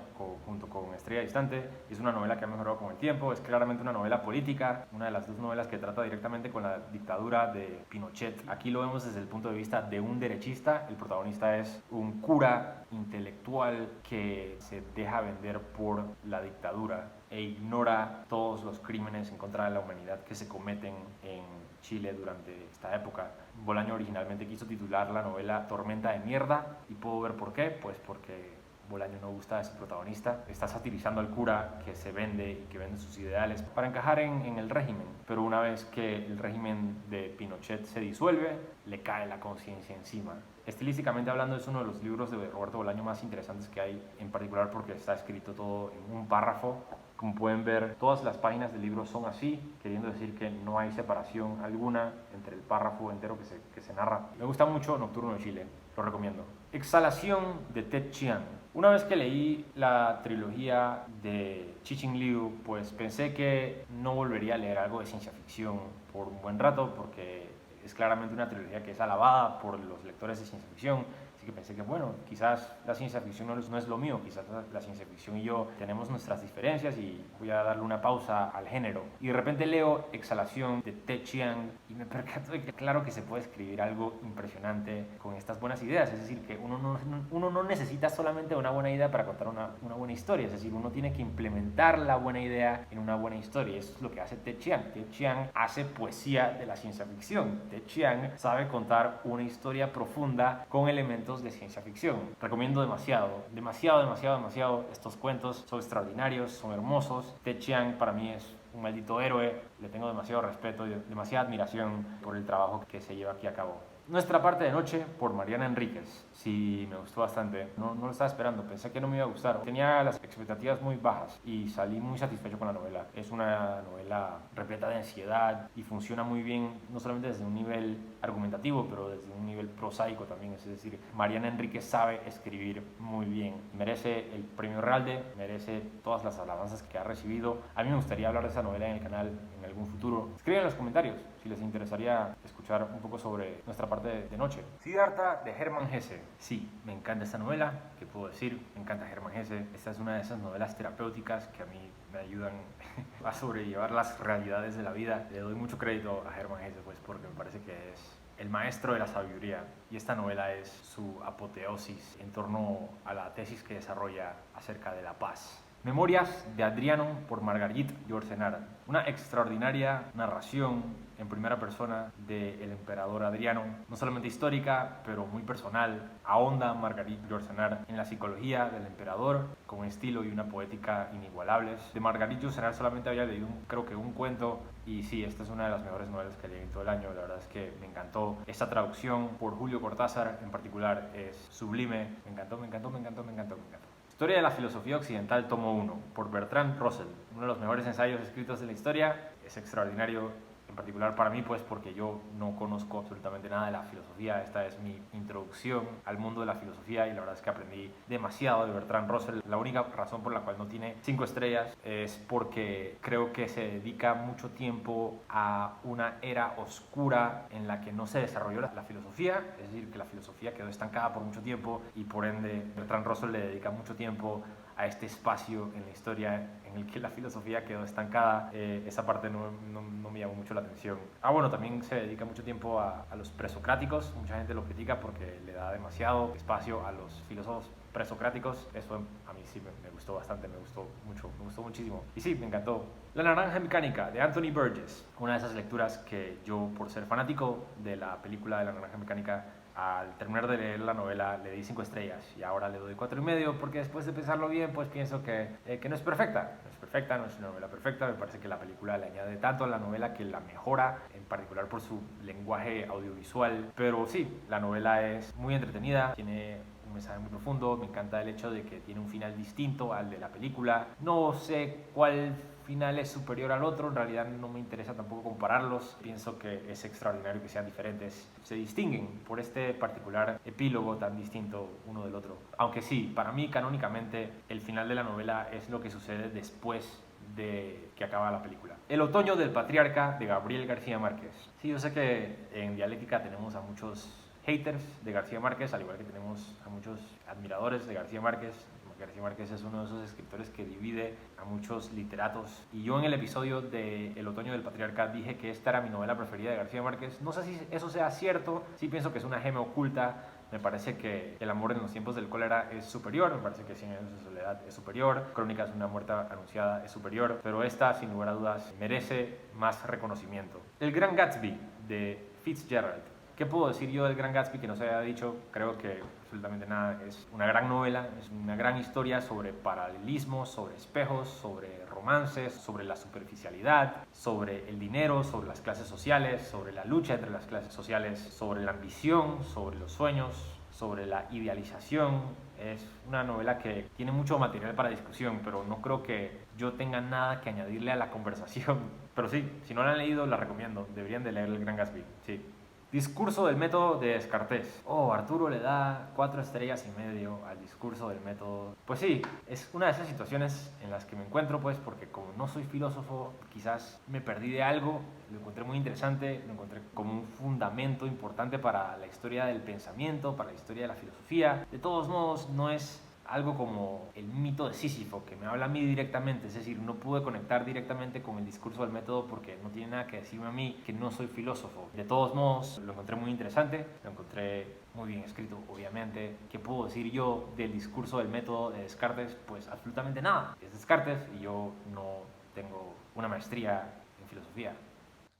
junto con Estrella Distante. Es una novela que ha mejorado con el tiempo. Es claramente una novela política. Una de las 2 novelas que trata directamente con la dictadura de Pinochet. Aquí lo vemos desde el punto de vista de un derechista. El protagonista es un cura intelectual que se deja vender por la dictadura e ignora todos los crímenes en contra de la humanidad que se cometen en Chile durante esta época. Bolaño originalmente quiso titular la novela Tormenta de Mierda, y puedo ver por qué, pues porque Bolaño no gusta de su protagonista. Está satirizando al cura que se vende y que vende sus ideales para encajar en el régimen, pero una vez que el régimen de Pinochet se disuelve, le cae la conciencia encima. Estilísticamente hablando, es uno de los libros de Roberto Bolaño más interesantes que hay, en particular porque está escrito todo en un párrafo. Como pueden ver, todas las páginas del libro son así, queriendo decir que no hay separación alguna entre el párrafo entero que se narra. Me gusta mucho Nocturno de Chile, lo recomiendo. Exhalación de Ted Chiang. Una vez que leí la trilogía de Cixin Liu, pues pensé que no volvería a leer algo de ciencia ficción por un buen rato, porque es claramente una trilogía que es alabada por los lectores de ciencia ficción. Así que pensé que, bueno, quizás la ciencia ficción no es lo mío, quizás la ciencia ficción y yo tenemos nuestras diferencias y voy a darle una pausa al género. Y de repente leo Exhalación de Ted Chiang y me percato de que claro que se puede escribir algo impresionante con estas buenas ideas. Es decir, que uno no necesita solamente una buena idea para contar una buena historia. Es decir, uno tiene que implementar la buena idea en una buena historia. Eso es lo que hace Ted Chiang. Ted Chiang hace poesía de la ciencia ficción. Ted Chiang sabe contar una historia profunda con elementos de ciencia ficción. Recomiendo demasiado estos cuentos. Son extraordinarios, son hermosos. Ted Chiang para mí es un maldito héroe, le tengo demasiado respeto y demasiada admiración por el trabajo que se lleva aquí a cabo. Nuestra parte de noche por Mariana Enríquez. Sí, me gustó bastante. No lo estaba esperando, pensé que no me iba a gustar. Tenía las expectativas muy bajas y salí muy satisfecho con la novela. Es una novela repleta de ansiedad y funciona muy bien, no solamente desde un nivel argumentativo, pero desde un nivel prosaico también. Es decir, Mariana Enríquez sabe escribir muy bien. Merece el premio Ralde, merece todas las alabanzas que ha recibido. A mí me gustaría hablar de esa novela en el canal en algún futuro. Escriban en los comentarios si les interesaría escuchar un poco sobre nuestra parte de noche. Siddhartha de Hermann Hesse. Sí, me encanta esta novela, ¿qué puedo decir? Me encanta Hermann Hesse. Esta es una de esas novelas terapéuticas que a mí me ayudan a sobrellevar las realidades de la vida. Le doy mucho crédito a Hermann Hesse, pues, porque me parece que es el maestro de la sabiduría, y esta novela es su apoteosis en torno a la tesis que desarrolla acerca de la paz. Memorias de Adriano por Margarit Yourcenar. Una extraordinaria narración en primera persona del emperador Adriano, no solamente histórica, pero muy personal. Ahonda Margarit Yourcenar en la psicología del emperador, con un estilo y una poética inigualables. De Margarit Yourcenar solamente había leído, creo que un cuento, y sí, esta es una de las mejores novelas que leí en todo el año. La verdad es que me encantó. Esta traducción por Julio Cortázar en particular es sublime. Me encantó. Historia de la filosofía occidental, tomo 1, por Bertrand Russell. Uno de los mejores ensayos escritos de la historia. Es extraordinario, en particular para mí, pues porque yo no conozco absolutamente nada de la filosofía. Esta es mi introducción al mundo de la filosofía y la verdad es que aprendí demasiado de Bertrand Russell. La única razón por la cual no tiene 5 estrellas es porque creo que se dedica mucho tiempo a una era oscura en la que no se desarrolló la filosofía, es decir, que la filosofía quedó estancada por mucho tiempo y por ende Bertrand Russell le dedica mucho tiempo a este espacio en la historia en el que la filosofía quedó estancada. Esa parte no me llamó mucho la atención. Bueno, también se dedica mucho tiempo a los presocráticos. Mucha gente lo critica porque le da demasiado espacio a los filósofos presocráticos. Eso a mí sí me gustó bastante, me gustó muchísimo. Y sí, me encantó. La naranja mecánica de Anthony Burgess. Una de esas lecturas que yo, por ser fanático de la película de La naranja mecánica, al terminar de leer la novela le di 5 estrellas y ahora le doy 4,5 porque después de pensarlo bien pues pienso que no es perfecta. No es una novela perfecta. Me parece que la película le añade tanto a la novela que la mejora, en particular por su lenguaje audiovisual. Pero sí, la novela es muy entretenida, tiene un mensaje muy profundo. Me encanta el hecho de que tiene un final distinto al de la película. No sé cuál final es superior al otro, en realidad no me interesa tampoco compararlos. Pienso que es extraordinario que sean diferentes. Se distinguen por este particular epílogo tan distinto uno del otro. Aunque sí, para mí canónicamente el final de la novela es lo que sucede después de que acaba la película. El otoño del patriarca de Gabriel García Márquez. Sí, yo sé que en Dialéctica tenemos a muchos haters de García Márquez, al igual que tenemos a muchos admiradores de García Márquez. García Márquez es uno de esos escritores que divide a muchos literatos. Y yo en el episodio de El otoño del patriarca dije que esta era mi novela preferida de García Márquez. No sé si eso sea cierto, sí pienso que es una gema oculta. Me parece que El amor en los tiempos del cólera es superior, me parece que Cien años de soledad es superior, Crónicas de una muerte anunciada es superior, pero esta, sin lugar a dudas, merece más reconocimiento. El Gran Gatsby de Fitzgerald. ¿Qué puedo decir yo del Gran Gatsby que no se haya dicho? Creo que absolutamente nada. Es una gran novela, es una gran historia sobre paralelismos, sobre espejos, sobre romances, sobre la superficialidad, sobre el dinero, sobre las clases sociales, sobre la lucha entre las clases sociales, sobre la ambición, sobre los sueños, sobre la idealización. Es una novela que tiene mucho material para discusión, pero no creo que yo tenga nada que añadirle a la conversación. Pero sí, si no la han leído, la recomiendo. Deberían de leer El Gran Gatsby, sí. Discurso del método de Descartes. Arturo le da 4,5 estrellas al discurso del método. Pues sí, es una de esas situaciones en las que me encuentro, pues, porque como no soy filósofo, quizás me perdí de algo. Lo encontré muy interesante, lo encontré como un fundamento importante para la historia del pensamiento, para la historia de la filosofía. De todos modos, no es algo como el mito de Sísifo, que me habla a mí directamente, es decir, no pude conectar directamente con el discurso del método porque no tiene nada que decirme a mí, que no soy filósofo. De todos modos, lo encontré muy interesante, lo encontré muy bien escrito, obviamente. ¿Qué puedo decir yo del discurso del método de Descartes? Pues absolutamente nada. Es Descartes y yo no tengo una maestría en filosofía.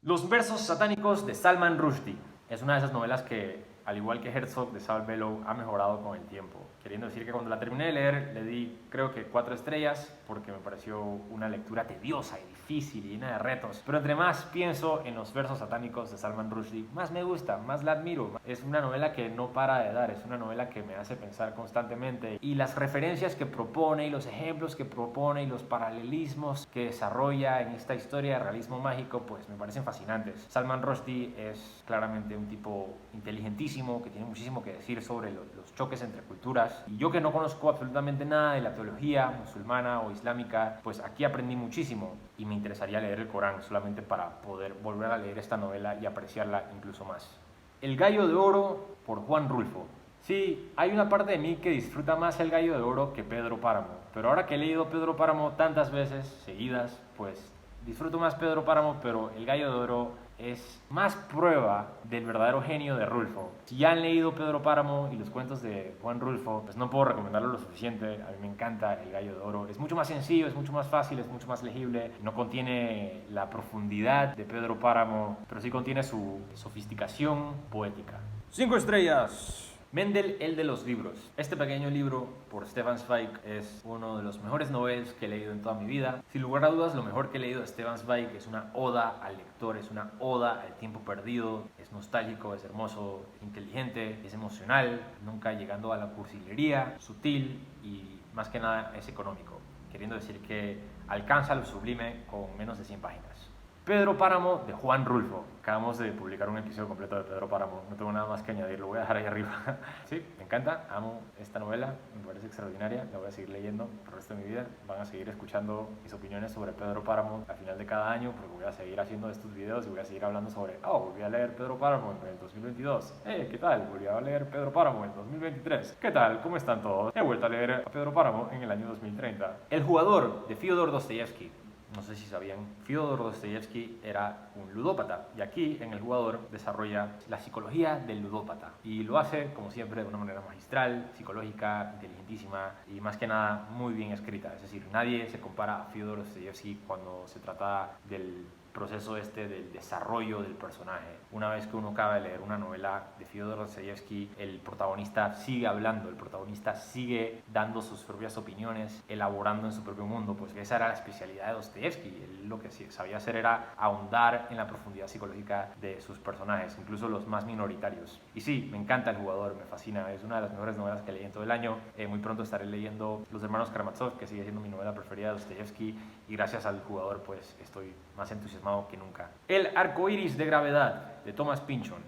Los versos satánicos de Salman Rushdie. Es una de esas novelas que al igual que Herzog de Saul Bellow, ha mejorado con el tiempo. Queriendo decir que cuando la terminé de leer le di creo que 4 estrellas porque me pareció una lectura tediosa y difícil y llena de retos. Pero entre más pienso en los versos satánicos de Salman Rushdie, más me gusta, más la admiro. Es una novela que no para de dar, es una novela que me hace pensar constantemente. Y las referencias que propone y los ejemplos que propone y los paralelismos que desarrolla en esta historia de realismo mágico, pues me parecen fascinantes. Salman Rushdie es claramente un tipo inteligentísimo que tiene muchísimo que decir sobre los choques entre culturas. Y yo que no conozco absolutamente nada de la teología musulmana o islámica, pues aquí aprendí muchísimo y me interesaría leer el Corán solamente para poder volver a leer esta novela y apreciarla incluso más. El Gallo de Oro por Juan Rulfo. Sí, hay una parte de mí que disfruta más El Gallo de Oro que Pedro Páramo, pero ahora que he leído Pedro Páramo tantas veces seguidas, pues disfruto más Pedro Páramo, pero El Gallo de Oro es más prueba del verdadero genio de Rulfo. Si ya han leído Pedro Páramo y los cuentos de Juan Rulfo, pues no puedo recomendarlo lo suficiente. A mí me encanta El Gallo de Oro. Es mucho más sencillo, es mucho más fácil, es mucho más legible. No contiene la profundidad de Pedro Páramo, pero sí contiene su sofisticación poética. 5 estrellas. Mendel, el de los libros. Este pequeño libro por Stefan Zweig es uno de los mejores noveles que he leído en toda mi vida. Sin lugar a dudas, lo mejor que he leído de Stefan Zweig es una oda al lector, es una oda al tiempo perdido, es nostálgico, es hermoso, inteligente, es emocional, nunca llegando a la cursilería, sutil y más que nada es económico, queriendo decir que alcanza lo sublime con menos de 100 páginas. Pedro Páramo de Juan Rulfo. Acabamos de publicar un episodio completo de Pedro Páramo. No tengo nada más que añadir, lo voy a dejar ahí arriba. Sí, me encanta, amo esta novela, me parece extraordinaria. La voy a seguir leyendo por el resto de mi vida. Van a seguir escuchando mis opiniones sobre Pedro Páramo al final de cada año, porque voy a seguir haciendo estos videos y voy a seguir hablando sobre, volví a leer Pedro Páramo en el 2022. ¿Qué tal? Volví a leer Pedro Páramo en el 2023. ¿Qué tal? ¿Cómo están todos? He vuelto a leer a Pedro Páramo en el año 2030. El jugador de Fyodor Dostoyevsky. No sé si sabían, Fyodor Dostoyevsky era un ludópata y aquí en El Jugador desarrolla la psicología del ludópata y lo hace, como siempre, de una manera magistral, psicológica, inteligentísima y más que nada muy bien escrita. Es decir, nadie se compara a Fyodor Dostoyevsky cuando se trata del proceso del desarrollo del personaje. Una vez que uno acaba de leer una novela de Fyodor Dostoyevsky, el protagonista sigue hablando, el protagonista sigue dando sus propias opiniones, elaborando en su propio mundo, pues esa era la especialidad de Dostoyevsky. Él lo que sabía hacer era ahondar en la profundidad psicológica de sus personajes, incluso los más minoritarios. Y sí, me encanta El Jugador, me fascina, es una de las mejores novelas que leí en todo el año. Muy pronto estaré leyendo Los Hermanos Karamazov, que sigue siendo mi novela preferida de Dostoyevsky, y gracias al Jugador pues estoy más entusiasmado que nunca. El arco iris de gravedad de Thomas Pynchon.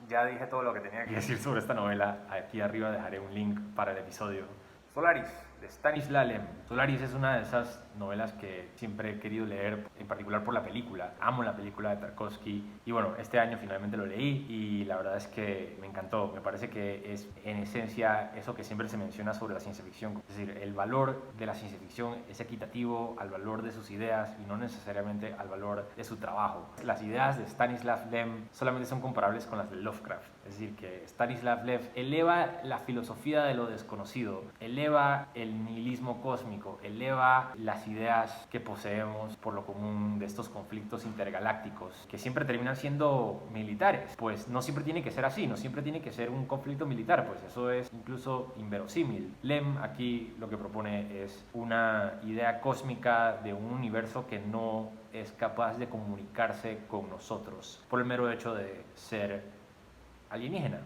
Ya dije todo lo que tenía que decir sobre esta novela. Aquí arriba dejaré un link para el episodio. Solaris de Stanislav Lem. Solaris es una de esas novelas que siempre he querido leer, en particular por la película. Amo la película de Tarkovsky y bueno, este año finalmente lo leí y la verdad es que me encantó. Me parece que es en esencia eso que siempre se menciona sobre la ciencia ficción. Es decir, el valor de la ciencia ficción es equitativo al valor de sus ideas y no necesariamente al valor de su trabajo. Las ideas de Stanislav Lem solamente son comparables con las de Lovecraft. Es decir, que Stanislav Lem eleva la filosofía de lo desconocido, eleva el nihilismo cósmico, eleva las ideas que poseemos por lo común de estos conflictos intergalácticos que siempre terminan siendo militares. Pues no siempre tiene que ser así, no siempre tiene que ser un conflicto militar, pues eso es incluso inverosímil. Lem aquí lo que propone es una idea cósmica de un universo que no es capaz de comunicarse con nosotros por el mero hecho de ser alienígena.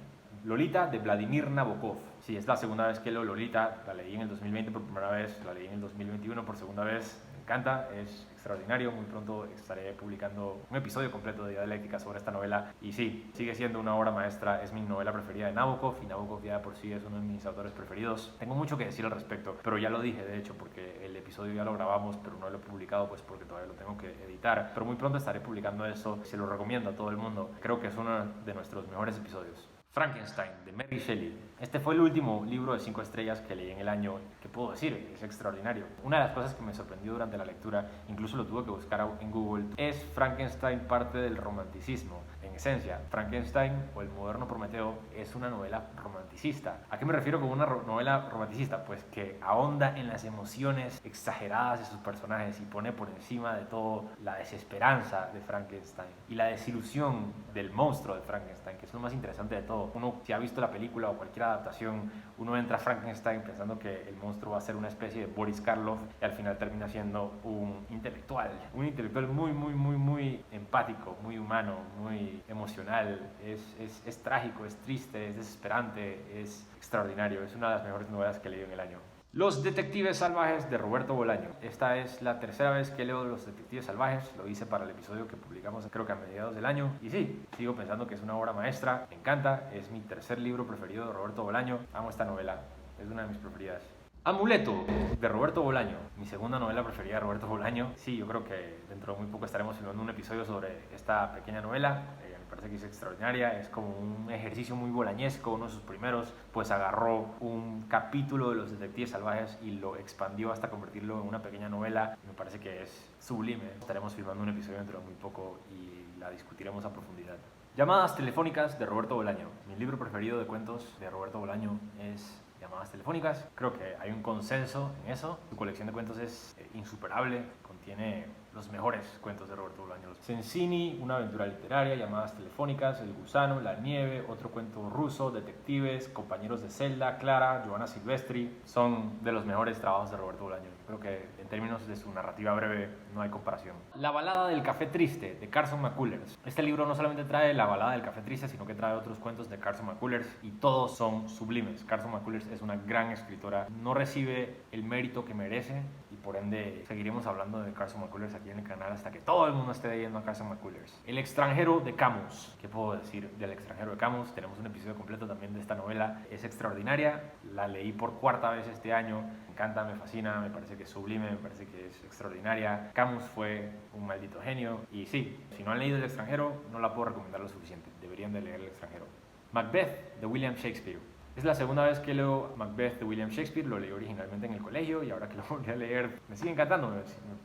Lolita de Vladimir Nabokov. Sí, es la segunda vez que leo Lolita, la leí en el 2020 por primera vez, la leí en el 2021 por segunda vez, me encanta, es extraordinario, muy pronto estaré publicando un episodio completo de Dialéctica sobre esta novela y sí, sigue siendo una obra maestra, es mi novela preferida de Nabokov y Nabokov ya por sí es uno de mis autores preferidos. Tengo mucho que decir al respecto, pero ya lo dije de hecho porque el episodio ya lo grabamos, pero no lo he publicado pues porque todavía lo tengo que editar, pero muy pronto estaré publicando eso, se lo recomiendo a todo el mundo, creo que es uno de nuestros mejores episodios. Frankenstein, de Mary Shelley. Este fue el último libro de 5 estrellas que leí en el año. ¿Qué puedo decir? Es extraordinario. Una de las cosas que me sorprendió durante la lectura, incluso lo tuve que buscar en Google, es Frankenstein parte del romanticismo. En esencia, Frankenstein o el moderno Prometeo es una novela romanticista. ¿A qué me refiero con una novela romanticista? Pues que ahonda en las emociones exageradas de sus personajes y pone por encima de todo la desesperanza de Frankenstein y la desilusión del monstruo de Frankenstein, que es lo más interesante de todo. Uno, si ha visto la película o cualquier adaptación, uno entra a Frankenstein pensando que el monstruo va a ser una especie de Boris Karloff y al final termina siendo un intelectual muy empático, muy humano, muy emocional. Es trágico, es triste, es desesperante, es extraordinario. Es una de las mejores novelas que he leído en el año. Los Detectives Salvajes de Roberto Bolaño. Esta es la tercera vez que leo Los Detectives Salvajes. Lo hice para el episodio que publicamos creo que a mediados del año. Y sí, sigo pensando que es una obra maestra. Me encanta. Es mi tercer libro preferido de Roberto Bolaño. Amo esta novela. Es una de mis preferidas. Amuleto, de Roberto Bolaño, mi segunda novela preferida de Roberto Bolaño. Sí, yo creo que dentro de muy poco estaremos filmando un episodio sobre esta pequeña novela. Me parece que es extraordinaria, es como un ejercicio muy bolañesco. Uno de sus primeros, pues agarró un capítulo de Los Detectives Salvajes y lo expandió hasta convertirlo en una pequeña novela. Me parece que es sublime. Estaremos filmando un episodio dentro de muy poco y la discutiremos a profundidad. Llamadas telefónicas de Roberto Bolaño. Mi libro preferido de cuentos de Roberto Bolaño es Llamadas telefónicas. Creo que hay un consenso en eso. Su colección de cuentos es insuperable, contiene los mejores cuentos de Roberto Bolaño. Sensini, una aventura literaria, Llamadas telefónicas, El gusano, La nieve, otro cuento ruso, Detectives, Compañeros de celda, Clara, Giovanna Silvestri, son de los mejores trabajos de Roberto Bolaño. Creo que en términos de su narrativa breve no hay comparación. La balada del café triste, de Carson McCullers. Este libro no solamente trae la balada del café triste, sino que trae otros cuentos de Carson McCullers y todos son sublimes. Carson McCullers es una gran escritora, no recibe el mérito que merece y por ende seguiremos hablando de Carson McCullers aquí en el canal hasta que todo el mundo esté leyendo a Carson McCullers. El extranjero de Camus. ¿Qué puedo decir del extranjero de Camus? Tenemos un episodio completo también de esta novela. Es extraordinaria, la leí por cuarta vez este año. Me encanta, me fascina, me parece que es sublime, me parece que es extraordinaria. Camus fue un maldito genio y sí, si no han leído El extranjero no la puedo recomendar lo suficiente. Deberían de leer El extranjero. Macbeth de William Shakespeare. Es la segunda vez que leo Macbeth de William Shakespeare. Lo leí originalmente en el colegio y ahora que lo volví a leer me sigue encantando,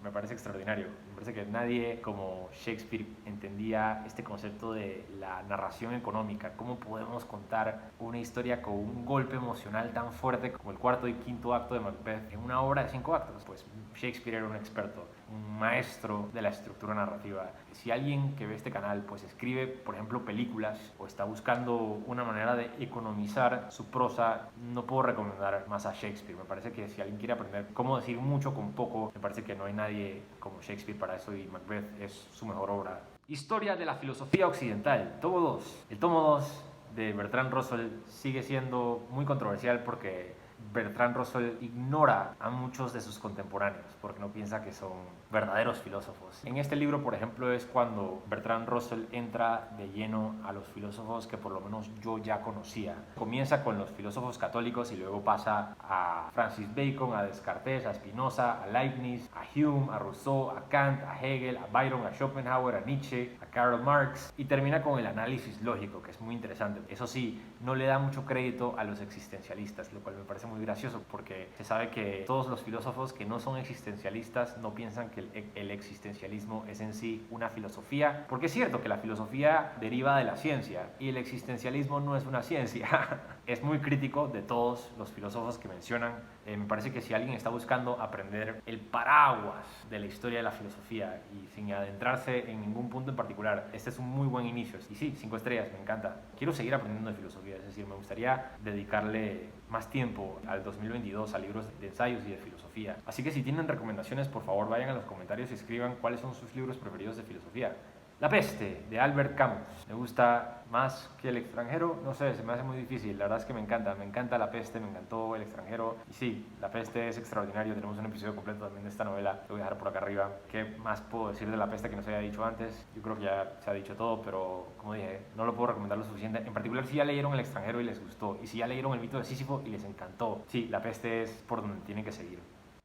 me parece extraordinario. Me parece que nadie como Shakespeare entendía este concepto de la narración económica. ¿Cómo podemos contar una historia con un golpe emocional tan fuerte como el cuarto y quinto acto de Macbeth en una obra de 5 actos? Pues Shakespeare era un experto, un maestro de la estructura narrativa. Si alguien que ve este canal pues escribe, por ejemplo, películas o está buscando una manera de economizar su prosa, no puedo recomendar más a Shakespeare. Me parece que si alguien quiere aprender cómo decir mucho con poco, me parece que no hay nadie como Shakespeare para eso y Macbeth es su mejor obra. Historia de la filosofía occidental, tomo 2. El tomo 2 de Bertrand Russell sigue siendo muy controversial porque Bertrand Russell ignora a muchos de sus contemporáneos porque no piensa que son verdaderos filósofos. En este libro, por ejemplo, es cuando Bertrand Russell entra de lleno a los filósofos que por lo menos yo ya conocía. Comienza con los filósofos católicos y luego pasa a Francis Bacon, a Descartes, a Spinoza, a Leibniz, a Hume, a Rousseau, a Kant, a Hegel, a Byron, a Schopenhauer, a Nietzsche, a Karl Marx y termina con el análisis lógico, que es muy interesante. Eso sí, no le da mucho crédito a los existencialistas, lo cual me parece muy gracioso porque se sabe que todos los filósofos que no son existencialistas no piensan que el existencialismo es en sí una filosofía, porque es cierto que la filosofía deriva de la ciencia y el existencialismo no es una ciencia. Es muy crítico de todos los filósofos que mencionan. Me parece que si alguien está buscando aprender el paraguas de la historia de la filosofía y sin adentrarse en ningún punto en particular, este es un muy buen inicio. Y sí, 5 estrellas, me encanta. Quiero seguir aprendiendo de filosofía, es decir, me gustaría dedicarle más tiempo al 2022 a libros de ensayos y de filosofía. Así que si tienen recomendaciones, por favor vayan a los comentarios y escriban cuáles son sus libros preferidos de filosofía. La peste, de Albert Camus. Me gusta más que El extranjero, no sé, se me hace muy difícil. La verdad es que me encanta La peste, me encantó El extranjero. Y sí, La peste es extraordinario, tenemos un episodio completo también de esta novela. Lo voy a dejar por acá arriba. ¿Qué más puedo decir de La peste que no se haya dicho antes? Yo creo que ya se ha dicho todo, pero como dije, no lo puedo recomendar lo suficiente. En particular si ya leyeron El extranjero y les gustó, y si ya leyeron El mito de Sísifo y les encantó. Sí, La peste es por donde tienen que seguir.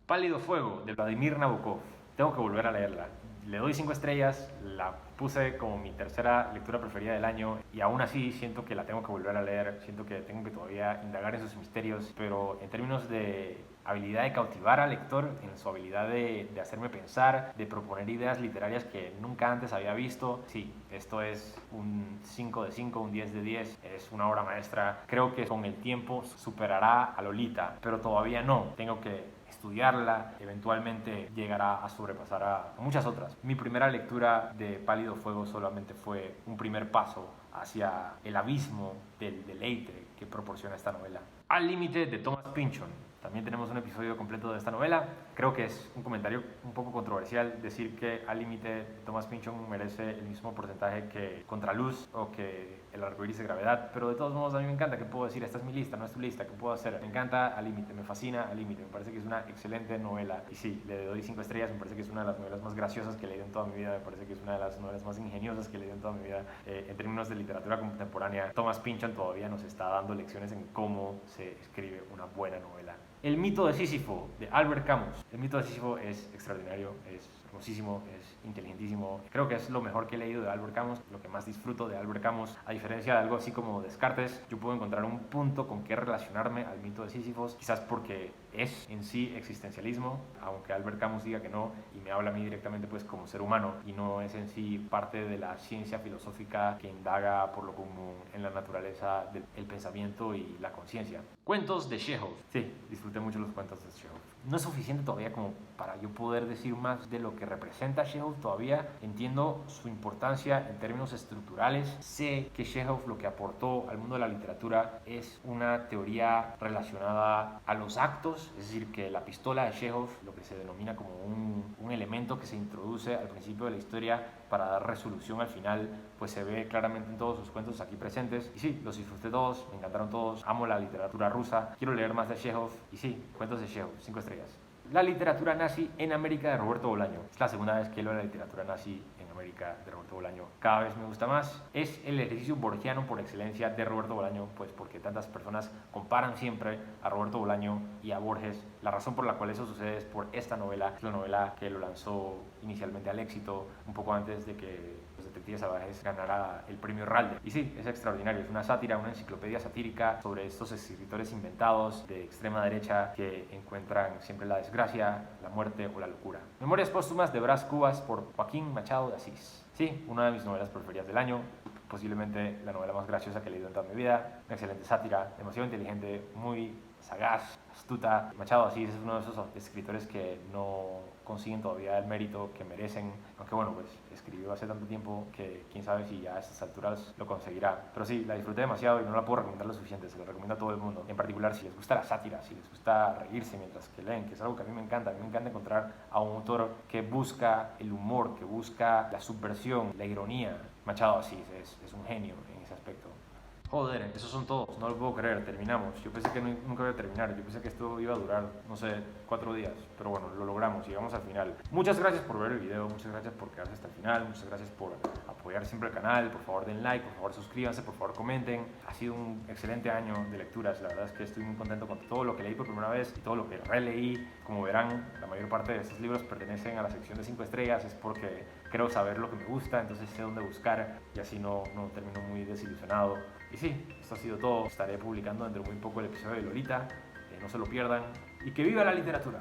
Pálido fuego, de Vladimir Nabokov. Tengo que volver a leerla. le doy 5 estrellas, la puse como mi tercera lectura preferida del año y aún así siento que la tengo que volver a leer, siento que tengo que todavía indagar en sus misterios, pero en términos de habilidad de cautivar al lector, en su habilidad de hacerme pensar, de proponer ideas literarias que nunca antes había visto, sí, esto es un 5 de 5, un 10 de 10, es una obra maestra. Creo que con el tiempo superará a Lolita, pero todavía no, tengo que estudiarla, eventualmente llegará a sobrepasar a muchas otras. Mi primera lectura de Pálido Fuego solamente fue un primer paso hacia el abismo del deleite que proporciona esta novela. Al límite de Thomas Pynchon. También tenemos un episodio completo de esta novela. Creo que es un comentario un poco controversial decir que Al límite de Thomas Pynchon merece el mismo porcentaje que Contraluz o que El arcoíris de gravedad, pero de todos modos a mí me encanta. ¿Qué puedo decir? Esta es mi lista, no es tu lista. ¿Qué puedo hacer? Me encanta Al límite, me fascina Al límite. Me parece que es una excelente novela. Y sí, le doy 5 estrellas. Me parece que es una de las novelas más graciosas que he leído en toda mi vida. Me parece que es una de las novelas más ingeniosas que he leído en toda mi vida. En términos de literatura contemporánea, Thomas Pynchon todavía nos está dando lecciones en cómo se escribe una buena novela. El mito de Sísifo, de Albert Camus. El mito de Sísifo es extraordinario, es hermosísimo, es inteligentísimo. Creo que es lo mejor que he leído de Albert Camus, lo que más disfruto de Albert Camus. A diferencia de algo así como Descartes, yo puedo encontrar un punto con que relacionarme al mito de Sísifo, quizás porque es en sí existencialismo, aunque Albert Camus diga que no, y me habla a mí directamente pues como ser humano, y no es en sí parte de la ciencia filosófica que indaga por lo común en la naturaleza del pensamiento y la conciencia. Cuentos de Chekhov. Sí, disfruté mucho los cuentos de Chekhov. No es suficiente todavía como para yo poder decir más de lo que representa Chekhov todavía. Entiendo su importancia en términos estructurales. Sé que Chekhov lo que aportó al mundo de la literatura es una teoría relacionada a los actos, es decir, que la pistola de Chekhov, lo que se denomina como un elemento que se introduce al principio de la historia para dar resolución al final, pues se ve claramente en todos sus cuentos aquí presentes. Y sí, los disfruté todos, me encantaron todos, amo la literatura rusa, quiero leer más de Chekhov, y sí, cuentos de Chekhov, 5 estrellas. La literatura nazi en América de Roberto Bolaño. Es la segunda vez que leo la literatura nazi en América de Roberto Bolaño. Cada vez me gusta más. Es el ejercicio borgiano por excelencia de Roberto Bolaño, pues porque tantas personas comparan siempre a Roberto Bolaño y a Borges. La razón por la cual eso sucede es por esta novela. Es la novela que lo lanzó inicialmente al éxito, un poco antes de que Los Detectives Salvajes ganara el premio Ralde. Y sí, es extraordinario. Es una sátira, una enciclopedia satírica sobre estos escritores inventados de extrema derecha que encuentran siempre la desgracia, la muerte o la locura. Memorias póstumas de Brás Cubas por Joaquín Machado de Asís. Sí, una de mis novelas preferidas del año, posiblemente la novela más graciosa que he leído en toda mi vida. Una excelente sátira, demasiado inteligente, muy sagaz, astuta. Machado de Asís es uno de esos escritores que no consiguen todavía el mérito que merecen, aunque bueno, pues escribió hace tanto tiempo que quién sabe si ya a estas alturas lo conseguirá. Pero sí, la disfruté demasiado y no la puedo recomendar lo suficiente, se la recomiendo a todo el mundo. En particular, si les gusta la sátira, si les gusta reírse mientras que leen, que es algo que a mí me encanta. A mí me encanta encontrar a un autor que busca el humor, que busca la subversión, la ironía. Machado de Asís es un genio en ese aspecto. Joder, esos son todos, no lo puedo creer, terminamos. Yo pensé que nunca iba a terminar, yo pensé que esto iba a durar, no sé, 4 días, pero bueno, lo logramos, llegamos al final. Muchas gracias por ver el video, muchas gracias por quedarse hasta el final, muchas gracias por apoyar siempre el canal, por favor den like, por favor suscríbanse, por favor comenten. Ha sido un excelente año de lecturas, la verdad es que estoy muy contento con todo lo que leí por primera vez y todo lo que releí. Como verán, la mayor parte de estos libros pertenecen a la sección de 5 estrellas, es porque creo saber lo que me gusta, entonces sé dónde buscar y así no termino muy desilusionado. Y sí, esto ha sido todo. Estaré publicando dentro de muy poco el episodio de Lolita. No se lo pierdan. Y que viva la literatura.